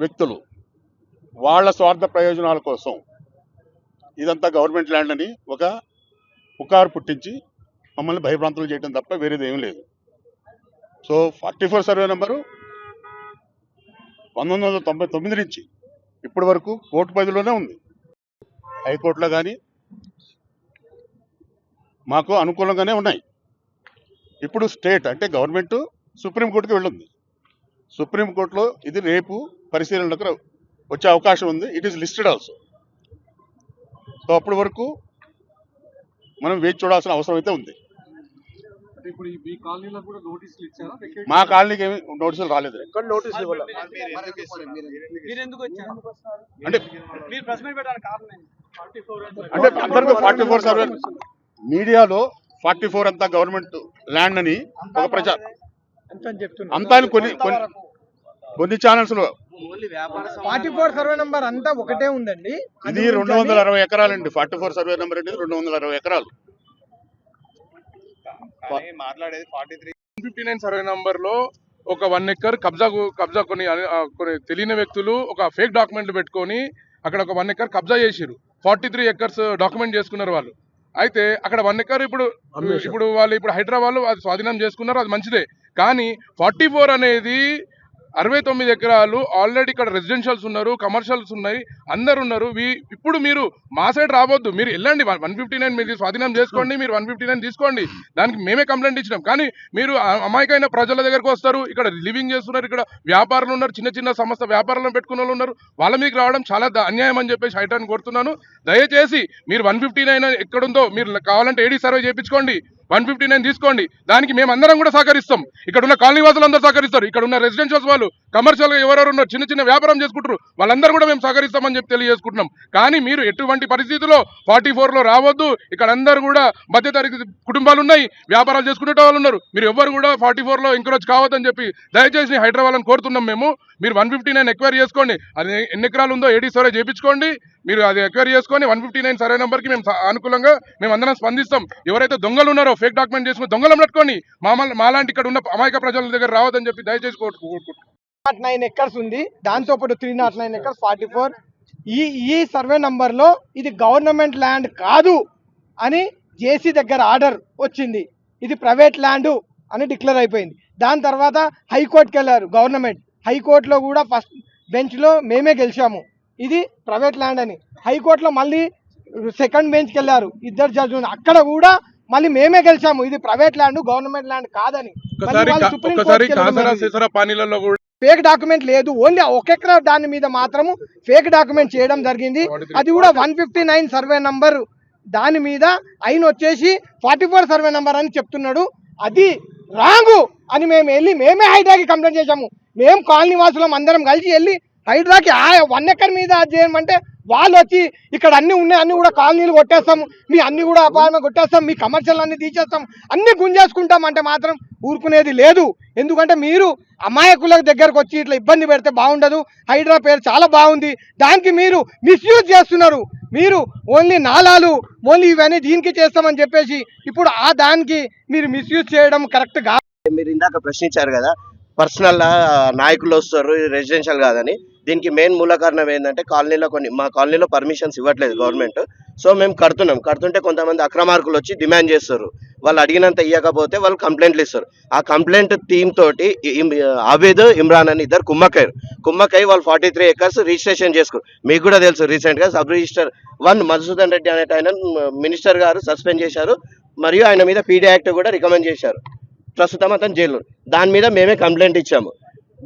వ్యక్తులు వాళ్ళ స్వార్థ ప్రయోజనాల కోసం ఇదంతా గవర్నమెంట్ ల్యాండ్ అని ఒక పుకారు పుట్టించి మమ్మల్ని భయభ్రాంతులు చేయడం తప్ప వేరేది ఏమీ లేదు. సో 44 సర్వే నెంబరు 1999 నుంచి ఇప్పటి వరకు కోర్టు పరిధిలోనే ఉంది. హైకోర్టులో కానీ మాకు అనుకూలంగానే ఉన్నాయి. ఇప్పుడు స్టేట్ అంటే గవర్నమెంట్ సుప్రీంకోర్టుకి వెళ్ళింది. సుప్రీంకోర్టులో ఇది రేపు పరిశీలనలకు వచ్చే అవకాశం ఉంది. It is listed also. So అప్పటి వరకు మనం వేచి చూడాల్సిన అవసరం అయితే ఉంది. మా కాలనీకి ఏమి నోటీసులు రాలేదు. అంటే అందరికీ 44 సర్వే మీడియాలో 44 అంతా గవర్నమెంట్ ల్యాండ్ అని ఒక ప్రచారం అంతా కొన్ని ఛానల్స్ లో 44 సర్వే నంబర్ అంతా ఒకటే ఉందండి. ఇది 260 ఎకరాలండి. 44 సర్వే నెంబర్ అనేది 260 ఎకరాలు. మాట్లాడేది 159 సర్వే నంబర్ లో ఒక 1 ఎకర్ కబ్జా కొన్ని తెలియని వ్యక్తులు ఒక ఫేక్ డాక్యుమెంట్లు పెట్టుకొని అక్కడ ఒక 1 ఎకర్ కబ్జా చేసిరు. 43 ఎకర్స్ డాక్యుమెంట్ చేసుకున్నారు వాళ్ళు. అయితే అక్కడ 1 ఎకర్ ఇప్పుడు వాళ్ళు హైదరాబాద్ అది స్వాధీనం చేసుకున్నారు, అది మంచిదే. కానీ 44 అనేది 69 ఎకరాలు ఆల్రెడీ ఇక్కడ రెసిడెన్షియల్స్ ఉన్నారు, కమర్షియల్స్ ఉన్నాయి, అందరు ఉన్నారు. ఇప్పుడు మీరు మా సైడ్ రావద్దు, మీరు వెళ్ళండి 159 మీరు స్వాధీనం చేసుకోండి, మీరు 159 తీసుకోండి. దానికి మేమే కంప్లైంట్ ఇచ్చినాం. కానీ మీరు అమాయకమైన ప్రజల దగ్గరకు వస్తారు, ఇక్కడ లివింగ్ చేస్తున్నారు, ఇక్కడ వ్యాపారులు ఉన్నారు, చిన్న చిన్న సంస్థ వ్యాపారాలను పెట్టుకున్న వాళ్ళు ఉన్నారు, వాళ్ళ మీకు రావడం చాలా అన్యాయం అని చెప్పేసి హైడ్రాని కోరుతున్నాను. దయచేసి మీరు 159 ఎక్కడుందో మీరు కావాలంటే ఏడీ సర్వే చేయించుకోండి, 159 తీసుకోండి. దానికి మేము అందరం కూడా సహకరిస్తాం. ఇక్కడ ఉన్న కాలనీ వాసులు అందరూ సహకరిస్తారు, ఇక్కడ ఉన్న రెసిడెన్షియల్స్ వాళ్ళు కమర్షియల్ గా ఎవరెవరు ఉన్నారు చిన్న చిన్న వ్యాపారం చేసుకుంటారు వాళ్ళందరూ కూడా మేము సహకరిస్తామని చెప్పి తెలియజేసుకుంటున్నాం. కానీ మీరు ఎటువంటి పరిస్థితుల్లో 44లో రావద్దు. ఇక్కడ అందరూ కూడా మధ్యతరగతి కుటుంబాలు ఉన్నాయి, వ్యాపారాలు చేసుకునే వాళ్ళు ఉన్నారు. మీరు ఎవరు కూడా 44లో ఎంకరేజ్ కావద్దని చెప్పి దయచేసి హైదరాబాద్ని కోరుతున్నాం. మీరు 159 ఎక్వైరీ చేసుకోండి, అది ఎన్ని ఎకరాలు ఉందో ఏడీ సర్వే చేయించుకోండి. మీరు అది ఎక్వైరీ చేసుకొని 159 సర్వే నెంబర్కి మేము అనుకూలంగా మేము అందరం స్పందిస్తాం. ఎవరైతే దొంగలు ఉన్నారో ఫేక్ డాక్యుమెంట్ చేసుకుని దొంగలను పెట్టుకొని మాలాంటి ఇక్కడ ఉన్న అమాయక ప్రజల దగ్గర రావద్దని చెప్పి దయచేసి కోరుకుంటున్నాం. 9 ఎకర్స్ ఉంది, దాంతో పాటు 309 ఎకర్స్ 44. ఈ సర్వే నంబర్లో ఇది గవర్నమెంట్ ల్యాండ్ కాదు అని జేసీ దగ్గర ఆర్డర్ వచ్చింది. ఇది ప్రైవేట్ ల్యాండ్ అని డిక్లేర్ అయిపోయింది. దాని తర్వాత హైకోర్టుకి వెళ్ళారు గవర్నమెంట్. హైకోర్టులో కూడా ఫస్ట్ బెంచ్లో మేమే గెలిచాము, ఇది ప్రైవేట్ ల్యాండ్ అని. హైకోర్టులో మళ్ళీ సెకండ్ బెంచ్కి వెళ్ళారు ఇద్దరు జడ్జిలు, అక్కడ కూడా మళ్ళీ మేమే గెలిచాము, ఇది ప్రైవేట్ ల్యాండ్ గవర్నమెంట్ ల్యాండ్ కాదని. ఫేక్ డాక్యుమెంట్ లేదు. ఓన్లీ ఒక ఎకరా దాని మీద మాత్రము ఫేక్ డాక్యుమెంట్ చేయడం జరిగింది. అది కూడా 159 సర్వే నంబర్ దాని మీద ఆయన వచ్చేసి 44 సర్వే నంబర్ అని చెప్తున్నాడు. అది రాంగు అని మేమే హైడ్రాకి కంప్లైంట్ చేశాము. మేము కాలనీ వాసులం అందరం కలిసి వెళ్ళి హైడ్రాకి 1 ఎకర్ మీద అది చేయమంటే వాళ్ళు వచ్చి ఇక్కడ అన్ని ఉన్నాయి, అన్ని కూడా కాలనీలు కొట్టేస్తాం, మీ అన్ని కూడా అపార్ట్మెంట్ కొట్టేస్తాం, మీ కమర్షియల్ అన్ని తీసేస్తాం, అన్ని గుంజేసుకుంటాం అంటే మాత్రం ఊరుకునేది లేదు. ఎందుకంటే మీరు అమాయకుల దగ్గరకు వచ్చి ఇట్లా ఇబ్బంది పెడితే బాగుండదు. హైడ్రా పేరు చాలా బాగుంది, దానికి మీరు మిస్యూజ్ చేస్తున్నారు. మీరు ఓన్లీ నాలాలు ఓన్లీ ఇవన్నీ దీనికి చేస్తామని చెప్పేసి ఇప్పుడు ఆ దానికి మీరు మిస్యూజ్ చేయడం కరెక్ట్ కాదు. మీరు ఇందాక ప్రశ్నించారు కదా, పర్సనల్ నాయకులు వస్తారు, రెసిడెన్షియల్ కాదని. దీనికి మెయిన్ మూల కారణం ఏంటంటే కాలనీలో మా కాలనీలో పర్మిషన్స్ ఇవ్వట్లేదు గవర్నమెంట్. సో మేము కడుతుంటే కొంతమంది అక్రమార్కులు వచ్చి డిమాండ్ చేస్తారు. వాళ్ళు అడిగినంత ఇవ్వకపోతే వాళ్ళు కంప్లైంట్లు ఇస్తారు. ఆ కంప్లైంట్ టీమ్ తోటి అబీద్, ఇమ్రాన్ అని ఇద్దరు కుమ్మకై వాళ్ళు 43 acres రిజిస్ట్రేషన్ చేసుకోరు. మీకు కూడా తెలుసు, రీసెంట్గా సబ్ రిజిస్టర్ 1 మధుసూదన్ రెడ్డి అనే ఆయన మినిస్టర్ గారు సస్పెండ్ చేశారు, మరియు ఆయన మీద పీడీ యాక్ట్ కూడా రికమెండ్ చేశారు. ప్రస్తుతం అతను జైలు. దాని మీద మేమే కంప్లైంట్ ఇచ్చాము.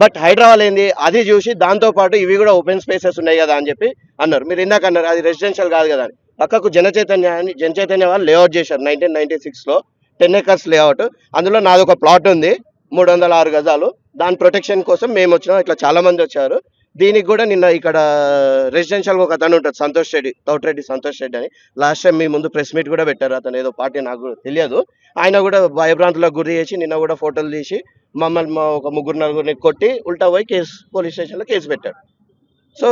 బట్ హైదరాబాద్ ఏంది అది చూసి దాంతోపాటు ఇవి కూడా ఓపెన్ స్పేసెస్ ఉన్నాయి కదా అని చెప్పి అన్నారు. మీరు ఇందాక అన్నారు అది రెసిడెన్షియల్ కాదు కదా అని. పక్కకు జనచైతన్య వాళ్ళు లేఅవుట్ చేశారు 1996లో 10 acres లేఅవుట్. అందులో నాది ఒక ప్లాట్ ఉంది 306 గజాలు. దాని ప్రొటెక్షన్ కోసం మేము వచ్చినాం. ఇట్లా చాలా మంది వచ్చారు. దీనికి కూడా నిన్న ఇక్కడ రెసిడెన్షియల్ ఒక అతను ఉంటుంది తౌట్రెడ్డి సంతోష్ రెడ్డి అని. లాస్ట్ టైం మీ ముందు ప్రెస్ మీట్ కూడా పెట్టారు. అతను ఏదో పార్టీ నాకు తెలియదు. ఆయన కూడా భయభ్రాంతులకు గురి చేసి నిన్న కూడా ఫోటోలు తీసి మమ్మల్ని ఒక 3-4 కొట్టి ఉల్టా పోయి పోలీస్ స్టేషన్లో కేసు పెట్టాడు. సో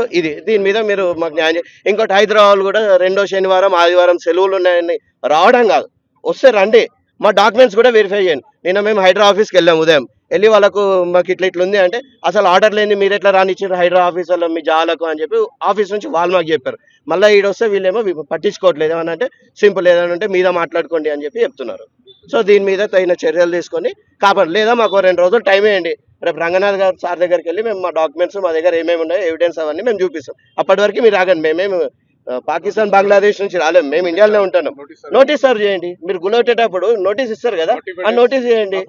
దీని మీద మీరు మాకు న్యాయం. ఇంకోటి హైదరాబాద్ కూడా 2వ శనివారం ఆదివారం సెలవులు ఉన్నాయని రావడం కాదు, వస్తే రండి, మా డాక్యుమెంట్స్ కూడా వెరిఫై చేయండి. నిన్న మేము హైడ్రా ఆఫీస్కి వెళ్ళాము. ఉదయం వెళ్ళి వాళ్ళకు మాకు ఇట్లా ఉంది అంటే అసలు ఆర్డర్ లేని మీరు ఎట్లా రానిచ్చారు హైడ్రా ఆఫీసర్లో మీ జాలకు అని చెప్పి ఆఫీస్ నుంచి వాళ్ళు మాకు చెప్పారు. మళ్ళీ ఈడొస్తే వీళ్ళేమో పట్టించుకోవట్లేదు. ఏమని అంటే సింపుల్ ఏదైనా ఉంటే మీద మాట్లాడుకోండి అని చెప్పి చెప్తున్నారు. సో దీని మీద తగిన చర్యలు తీసుకొని కాపాడు, లేదా మాకు 2 రోజులు టైం వేయండి. రేపు రంగనాథ్ గారు సార్ దగ్గరికి వెళ్ళి మేము మా డాక్యుమెంట్స్ మా దగ్గర ఏమేమి ఉన్నాయో ఎవిడెన్స్ అవన్నీ మేము చూపిస్తాం. అప్పటి వరకు మీరు ఆగండి. మేమేమి పాకిస్తాన్ బంగ్లాదేశ్ నుంచి రాలేము, మేము ఇండియాలోనే ఉంటున్నాం. నోటీస్ సర్వ్ చేయండి. మీరు గులగొట్టేటప్పుడు నోటీస్ ఇస్తారు కదా, ఆ నోటీస్ చేయండి.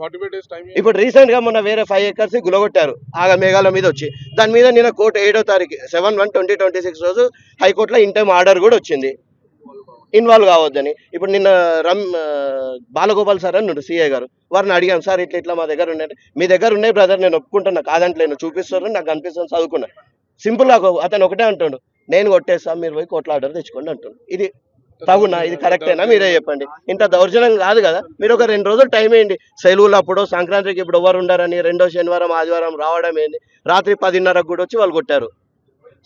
ఇప్పుడు రీసెంట్ గా మొన్న వేరే 5 acres గులగొట్టారు మేఘాల మీద వచ్చి. దాని మీద నిన్న కోర్టు 7వ తారీఖు 7/1/2026 రోజు హైకోర్టులో ఇన్ టైం ఆర్డర్ కూడా వచ్చింది ఇన్వాల్వ్ కావద్దని. ఇప్పుడు నిన్న బాలగోపాల్ సార్ అన్నాడు సిఐ గారు, వారిని అడిగాం సార్ ఇట్లా మా దగ్గర ఉన్నాయి. మీ దగ్గర ఉన్నాయి బ్రదర్, నేను ఒప్పుకుంటున్నా, కాదంటలేను, చూపిస్తారు, నాకు అనిపిస్తుంది, చదువుకున్నా. సింపుల్గా అతను ఒకటే అంటాడు, నేను కొట్టేస్తా, మీరు పోయి కోర్టులో ఆర్డర్ తెచ్చుకోండి అంటాడు. ఇది తగునా? ఇది కరెక్టేనా? మీరే చెప్పండి. ఇంత దౌర్జన్యం కాదు కదా. మీరు ఒక 2 రోజులు టైం వేయండి. సెలవులు అప్పుడు సంక్రాంతికి ఇప్పుడు ఎవరు ఉండారని 2వ శనివారం ఆదివారం రావడం ఏంది, రాత్రి 10:30కు కూడా వచ్చి వాళ్ళు కొట్టారు.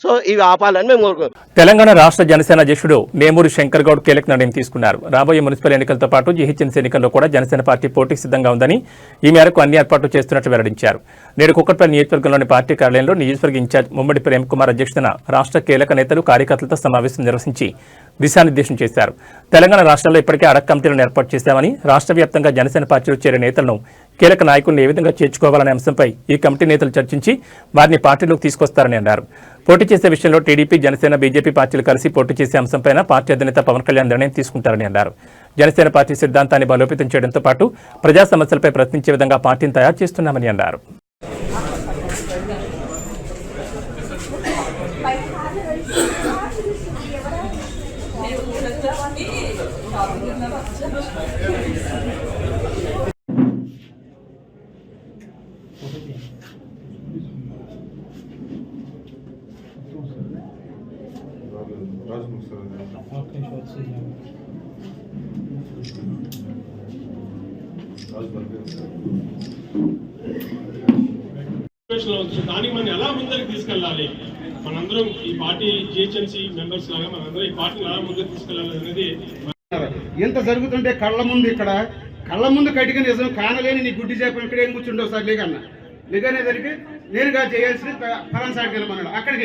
సో ఇవి ఆపాలని మేము కోరుకుంటున్నాం. తెలంగాణ రాష్ట్ర జనసేన అధ్యక్షుడు నేమూరి శంకర్ గౌడ్ కీలక నిర్ణయం తీసుకున్నారు. రాబోయే మున్సిపల్ ఎన్నికలతో పాటు జీహెచ్ఎంసీ ఎన్నికల్లో కూడా జనసేన పార్టీ పోటీకి సిద్ధంగా ఉందని, ఈ మేరకు అన్ని ఏర్పాట్లు చేస్తున్నట్లు వెల్లడించారు. నేడు కుక్కట్పల్లి నియోజకవర్గంలోని పార్టీ కార్యాలయంలో నియోజకవర్గ ఇన్ఛార్జ్ ముమ్మడి ప్రేమ్ కుమార్ అధ్యక్షతన రాష్ట్ర కీలక నేతలు కార్యకర్తలతో సమావేశం నిర్వహించి దిశానిర్దేశం చేశారు. తెలంగాణ రాష్ట్రంలో ఇప్పటికే అడక్ కమిటీలను ఏర్పాటు చేశామని, రాష్ట్ర వ్యాప్తంగా జనసేన పార్టీలో చేరే నేతలను కీలక నాయకులను ఏ విధంగా చేర్చుకోవాలనే అంశంపై ఈ కమిటీ నేతలు చర్చించి వారిని పార్టీలోకి తీసుకొస్తారని అన్నారు. పోటీ చేసే విషయంలో టీడీపీ, జనసేన, బీజేపీ పార్టీలు కలిసి పోటీ చేసే అంశంపైన పార్టీ అధినేత పవన్ కళ్యాణ్ నిర్ణయం తీసుకుంటారని అన్నారు. జనసేన పార్టీ సిద్ధాంతాన్ని బలోపేతం చేయడంతో పాటు ప్రజా సమస్యలపై ప్రశ్నించే విధంగా పార్టీని తయారు చేస్తున్నామని అన్నారు. దానికి మనం ఎలా ముందరికి తీసుకెళ్ళాలి, మనందరం ఈ పార్టీ జిహెచ్ఎంసీ మెంబర్స్ లాగా మనందరం ఈ పార్టీని ఎలా ముందుకు తీసుకెళ్ళాలి అనేది ఎంత జరుగుతుంటే కళ్ళ ముందు కటిక నిజం కానలేని నీ గుడ్డి చేప ఇక్కడ ఏం కూర్చుంటావు సార్ లేకనేసరికి నేరుగా చేయాల్సింది ఫలానా సార్కి వెళ్ళమన్నాడు. అక్కడికి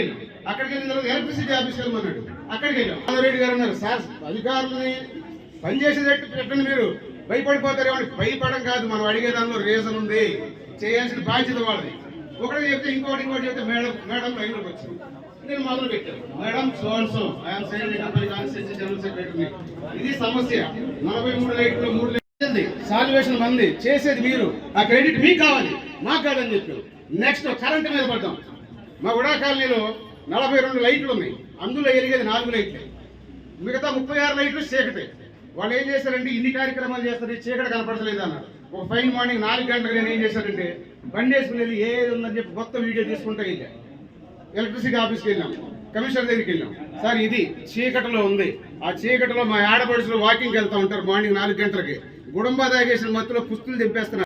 వెళ్ళిన తర్వాత ఎలక్ట్రిసిటీ ఆఫీస్కి వెళ్ళమన్నాడు. అక్కడికి వెళ్ళాం. మాధవరెడ్డి గారు అన్నారు, సార్ అధికారులని పనిచేసేటట్టు పెట్టండి, మీరు భయపడిపోతారు. ఏమంటే భయపడడం కాదు, మనం అడిగే దానిలో రీజన్ ఉంది, చేయాల్సిన బాధ్యత వాళ్ళది. ఒకటి చెప్తే ఇంకోటి చెప్తే మేడం లైన్లోకి వచ్చింది. నేను మొదలు పెట్టాను, madam so I'm general secretary. ఇది సమస్య. 43 లైట్లు 3 సాల్వేషన్ మంది చేసేది మీరు, ఆ క్రెడిట్ మీకు కావాలి, మాకు కాదని చెప్పారు. నెక్స్ట్ కరెంటు మీద పడతాం. మా ఉడా కాలనీలో 42 లైట్లు ఉన్నాయి, అందులో ఎలిగేది 4 లైట్లే, మిగతా 36 లైట్లు చీకటి. వాళ్ళు ఏం చేశారంటే ఇన్ని కార్యక్రమాలు చేస్తారు, చీకటి కనపడలేదు అన్నారు. ఒక ఫైన్ మార్నింగ్ 4 గంటలకు నేను ఏం చేశానంటే బండి వేసుకుని వెళ్ళి ఏది ఉందని చెప్పి మొత్తం వీడియో తీసుకుంటా వెళ్ళా. ఎలక్ట్రిసిటీ ఆఫీస్కి వెళ్ళాం, కమిషనర్ దగ్గరికి వెళ్ళాం. సార్ ఇది చీకటిలో ఉంది, ఆ చీకటిలో మా ఆడపడుచులు వాకింగ్కి వెళ్తూ ఉంటారు మార్నింగ్ 4 గంటలకి, గుడంబా తాగేసిన మత్తులో పుస్తులు తెంపేస్తున్నారు.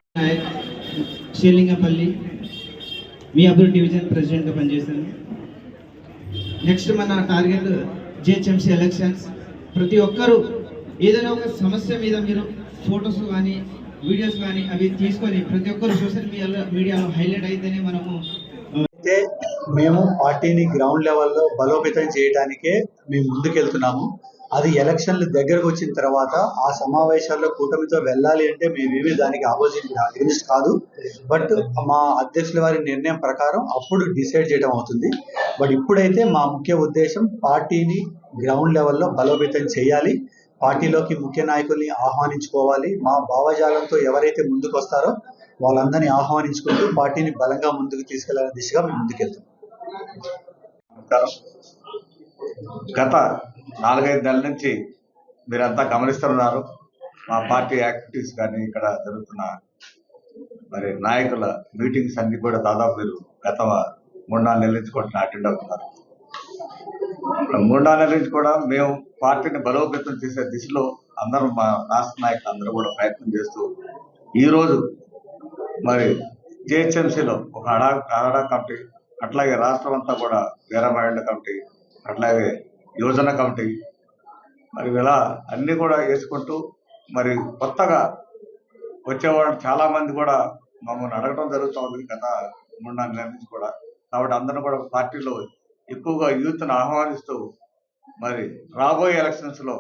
శ్రీలింగపల్లి మీ అభివృద్ధి డివిజన్ ప్రెసిడెంట్గా పనిచేశాను. నెక్స్ట్ మన టార్గెట్ జిహెచ్ఎంసీ ఎలక్షన్స్. ప్రతి ఒక్కరూ ఏదైనా ఒక సమస్య మీద మీరు ఫొటోస్ కానీ వీడియోస్ కానీ అవి తీసుకొని ప్రతి ఒక్కరు సోషల్ మీడియాలో హైలైట్ అయితేనే మనము మేము పార్టీని గ్రౌండ్ లెవెల్లో బలోపేతం చేయడానికే మేము ముందుకెళ్తున్నాము. అది ఎలక్షన్లు దగ్గరకు వచ్చిన తర్వాత ఆ సమావేశాల్లో కూటమితో వెళ్ళాలి అంటే మేమేమి దానికి అగెనిస్ట్ కాదు. బట్ మా అధ్యక్షుల వారి నిర్ణయం ప్రకారం అప్పుడు డిసైడ్ చేయడం అవుతుంది. బట్ ఇప్పుడైతే మా ముఖ్య ఉద్దేశం పార్టీని గ్రౌండ్ లెవెల్లో బలోపేతం చేయాలి, పార్టీలోకి ముఖ్య నాయకుల్ని ఆహ్వానించుకోవాలి. మా భావజాలంతో ఎవరైతే ముందుకు వస్తారో వాళ్ళందరినీ ఆహ్వానించుకుంటూ పార్టీని బలంగా ముందుకు తీసుకెళ్లాలనే దిశగా మేము ముందుకెళ్తాం. గత 4-5 నెలల నుంచి మీరంతా గమనిస్తున్నారు మా పార్టీ యాక్టివిటీస్ కానీ ఇక్కడ జరుగుతున్న మరి నాయకుల మీటింగ్స్ అన్ని కూడా దాదాపు మీరు గత 3-4 నెలల నుంచి కూడా అటెండ్ అవుతున్నారు. 3-4 నెలల నుంచి కూడా మేము పార్టీని బలోపేతం చేసే దిశలో అందరూ మా రాష్ట్ర నాయకులు అందరూ కూడా ప్రయత్నం చేస్తూ ఈరోజు మరి జిహెచ్ఎంసీలో ఒక అడా కమిటీ, అట్లాగే రాష్ట్రం అంతా కూడా వీర మహిళల కమిటీ, అట్లాగే యువజన కమిటీ, మరి ఇలా అన్నీ కూడా వేసుకుంటూ మరి కొత్తగా వచ్చేవాళ్ళు చాలా మంది కూడా మమ్మల్ని అడగడం జరుగుతుంది గత 3-4 నెలల నుంచి కూడా. కాబట్టి అందరూ కూడా పార్టీలో ఎక్కువగా యూత్ను ఆహ్వానిస్తూ మరి రాబోయే ఎలక్షన్స్లో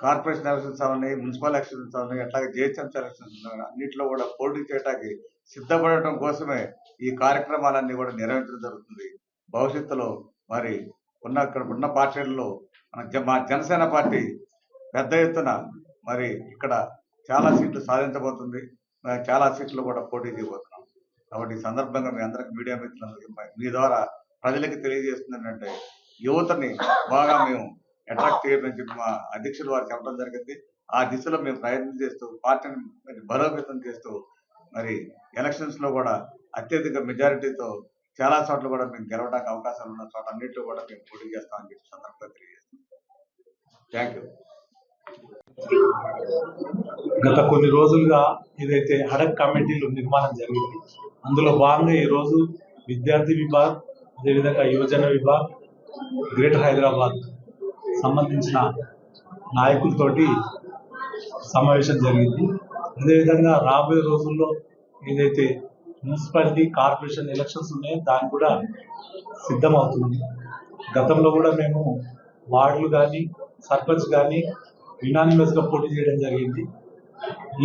కార్పొరేషన్ ఎలక్షన్స్ అవన్నీ, మున్సిపల్ ఎలక్షన్స్ అవన్నీ, అట్లాగే జిహెచ్ఎంసీ ఎలక్షన్స్ అన్నింటిలో కూడా పోటీ చేయడానికి సిద్ధపడటం కోసమే ఈ కార్యక్రమాలన్నీ కూడా నిర్వహించడం జరుగుతుంది. భవిష్యత్తులో మరి ఇక్కడ ఉన్న పార్టీల్లో మా జనసేన పార్టీ పెద్ద ఎత్తున మరి ఇక్కడ చాలా సీట్లు సాధించబోతుంది, చాలా సీట్లు కూడా పోటీ చేయబోతున్నాం. కాబట్టి ఈ సందర్భంగా మీ అందరికి మీడియా మిత్రులందరికీ మీ ద్వారా ప్రజలకి తెలియజేస్తుంది ఏంటంటే యువతని బాగా మేము అట్రాక్ట్ చేయడం చెప్పి మా అధ్యక్షులు వారు చెప్పడం జరిగింది. ఆ దిశలో మేము ప్రయత్నం చేస్తూ పార్టీని బలోపేతం చేస్తూ మరి ఎలక్షన్స్ లో కూడా అత్యధిక మెజారిటీతో చాలా చోట్ల కూడా మేము గెలవడానికి అవకాశాలు ఉన్న చోట అన్నింటిలో కూడా మేము పోటీ చేస్తామని చెప్పి సందర్భంగా తెలియజేస్తాం. Thank you. గత కొన్ని రోజులుగా ఏదైతే హడక్ కమిటీలు నిర్మాణం జరిగింది, అందులో భాగంగా ఈరోజు విద్యార్థి విభాగ్, అదేవిధంగా యువజన విభాగ్, గ్రేటర్ హైదరాబాద్ సంబంధించిన నాయకులతోటి సమావేశం జరిగింది. అదేవిధంగా రాబోయే రోజుల్లో ఏదైతే మున్సిపాలిటీ కార్పొరేషన్ ఎలక్షన్స్ ఉన్నాయో దానికి కూడా సిద్ధమవుతుంది. గతంలో కూడా మేము వార్డులు కానీ సర్పంచ్ కానీ యునానిమస్గా పోటీ చేయడం జరిగింది.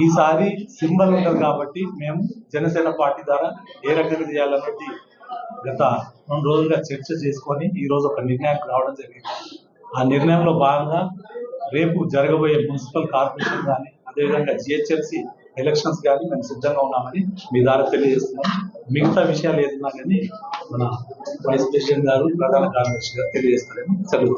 ఈసారి సింబల్ ఉంటుంది కాబట్టి మేము జనసేన పార్టీ ద్వారా ఏ రకంగా చేయాలనేది గత 2 రోజులుగా చర్చ చేసుకొని ఈరోజు ఒక నిర్ణయానికి రావడం జరిగింది. ఆ నిర్ణయంలో భాగంగా రేపు జరగబోయే మున్సిపల్ కార్పొరేషన్ కానీ అదేవిధంగా జిహెచ్ఎంసీ ఎలక్షన్స్ కానీ మేము సిద్ధంగా ఉన్నామని మీ ద్వారా తెలియజేస్తున్నాం. మిగతా విషయాలు ఏదన్నా కానీ మన వైస్ ప్రెసిడెంట్ గారు, ప్రధాన కార్యదర్శి గారు తెలియజేస్తారని సెలవు.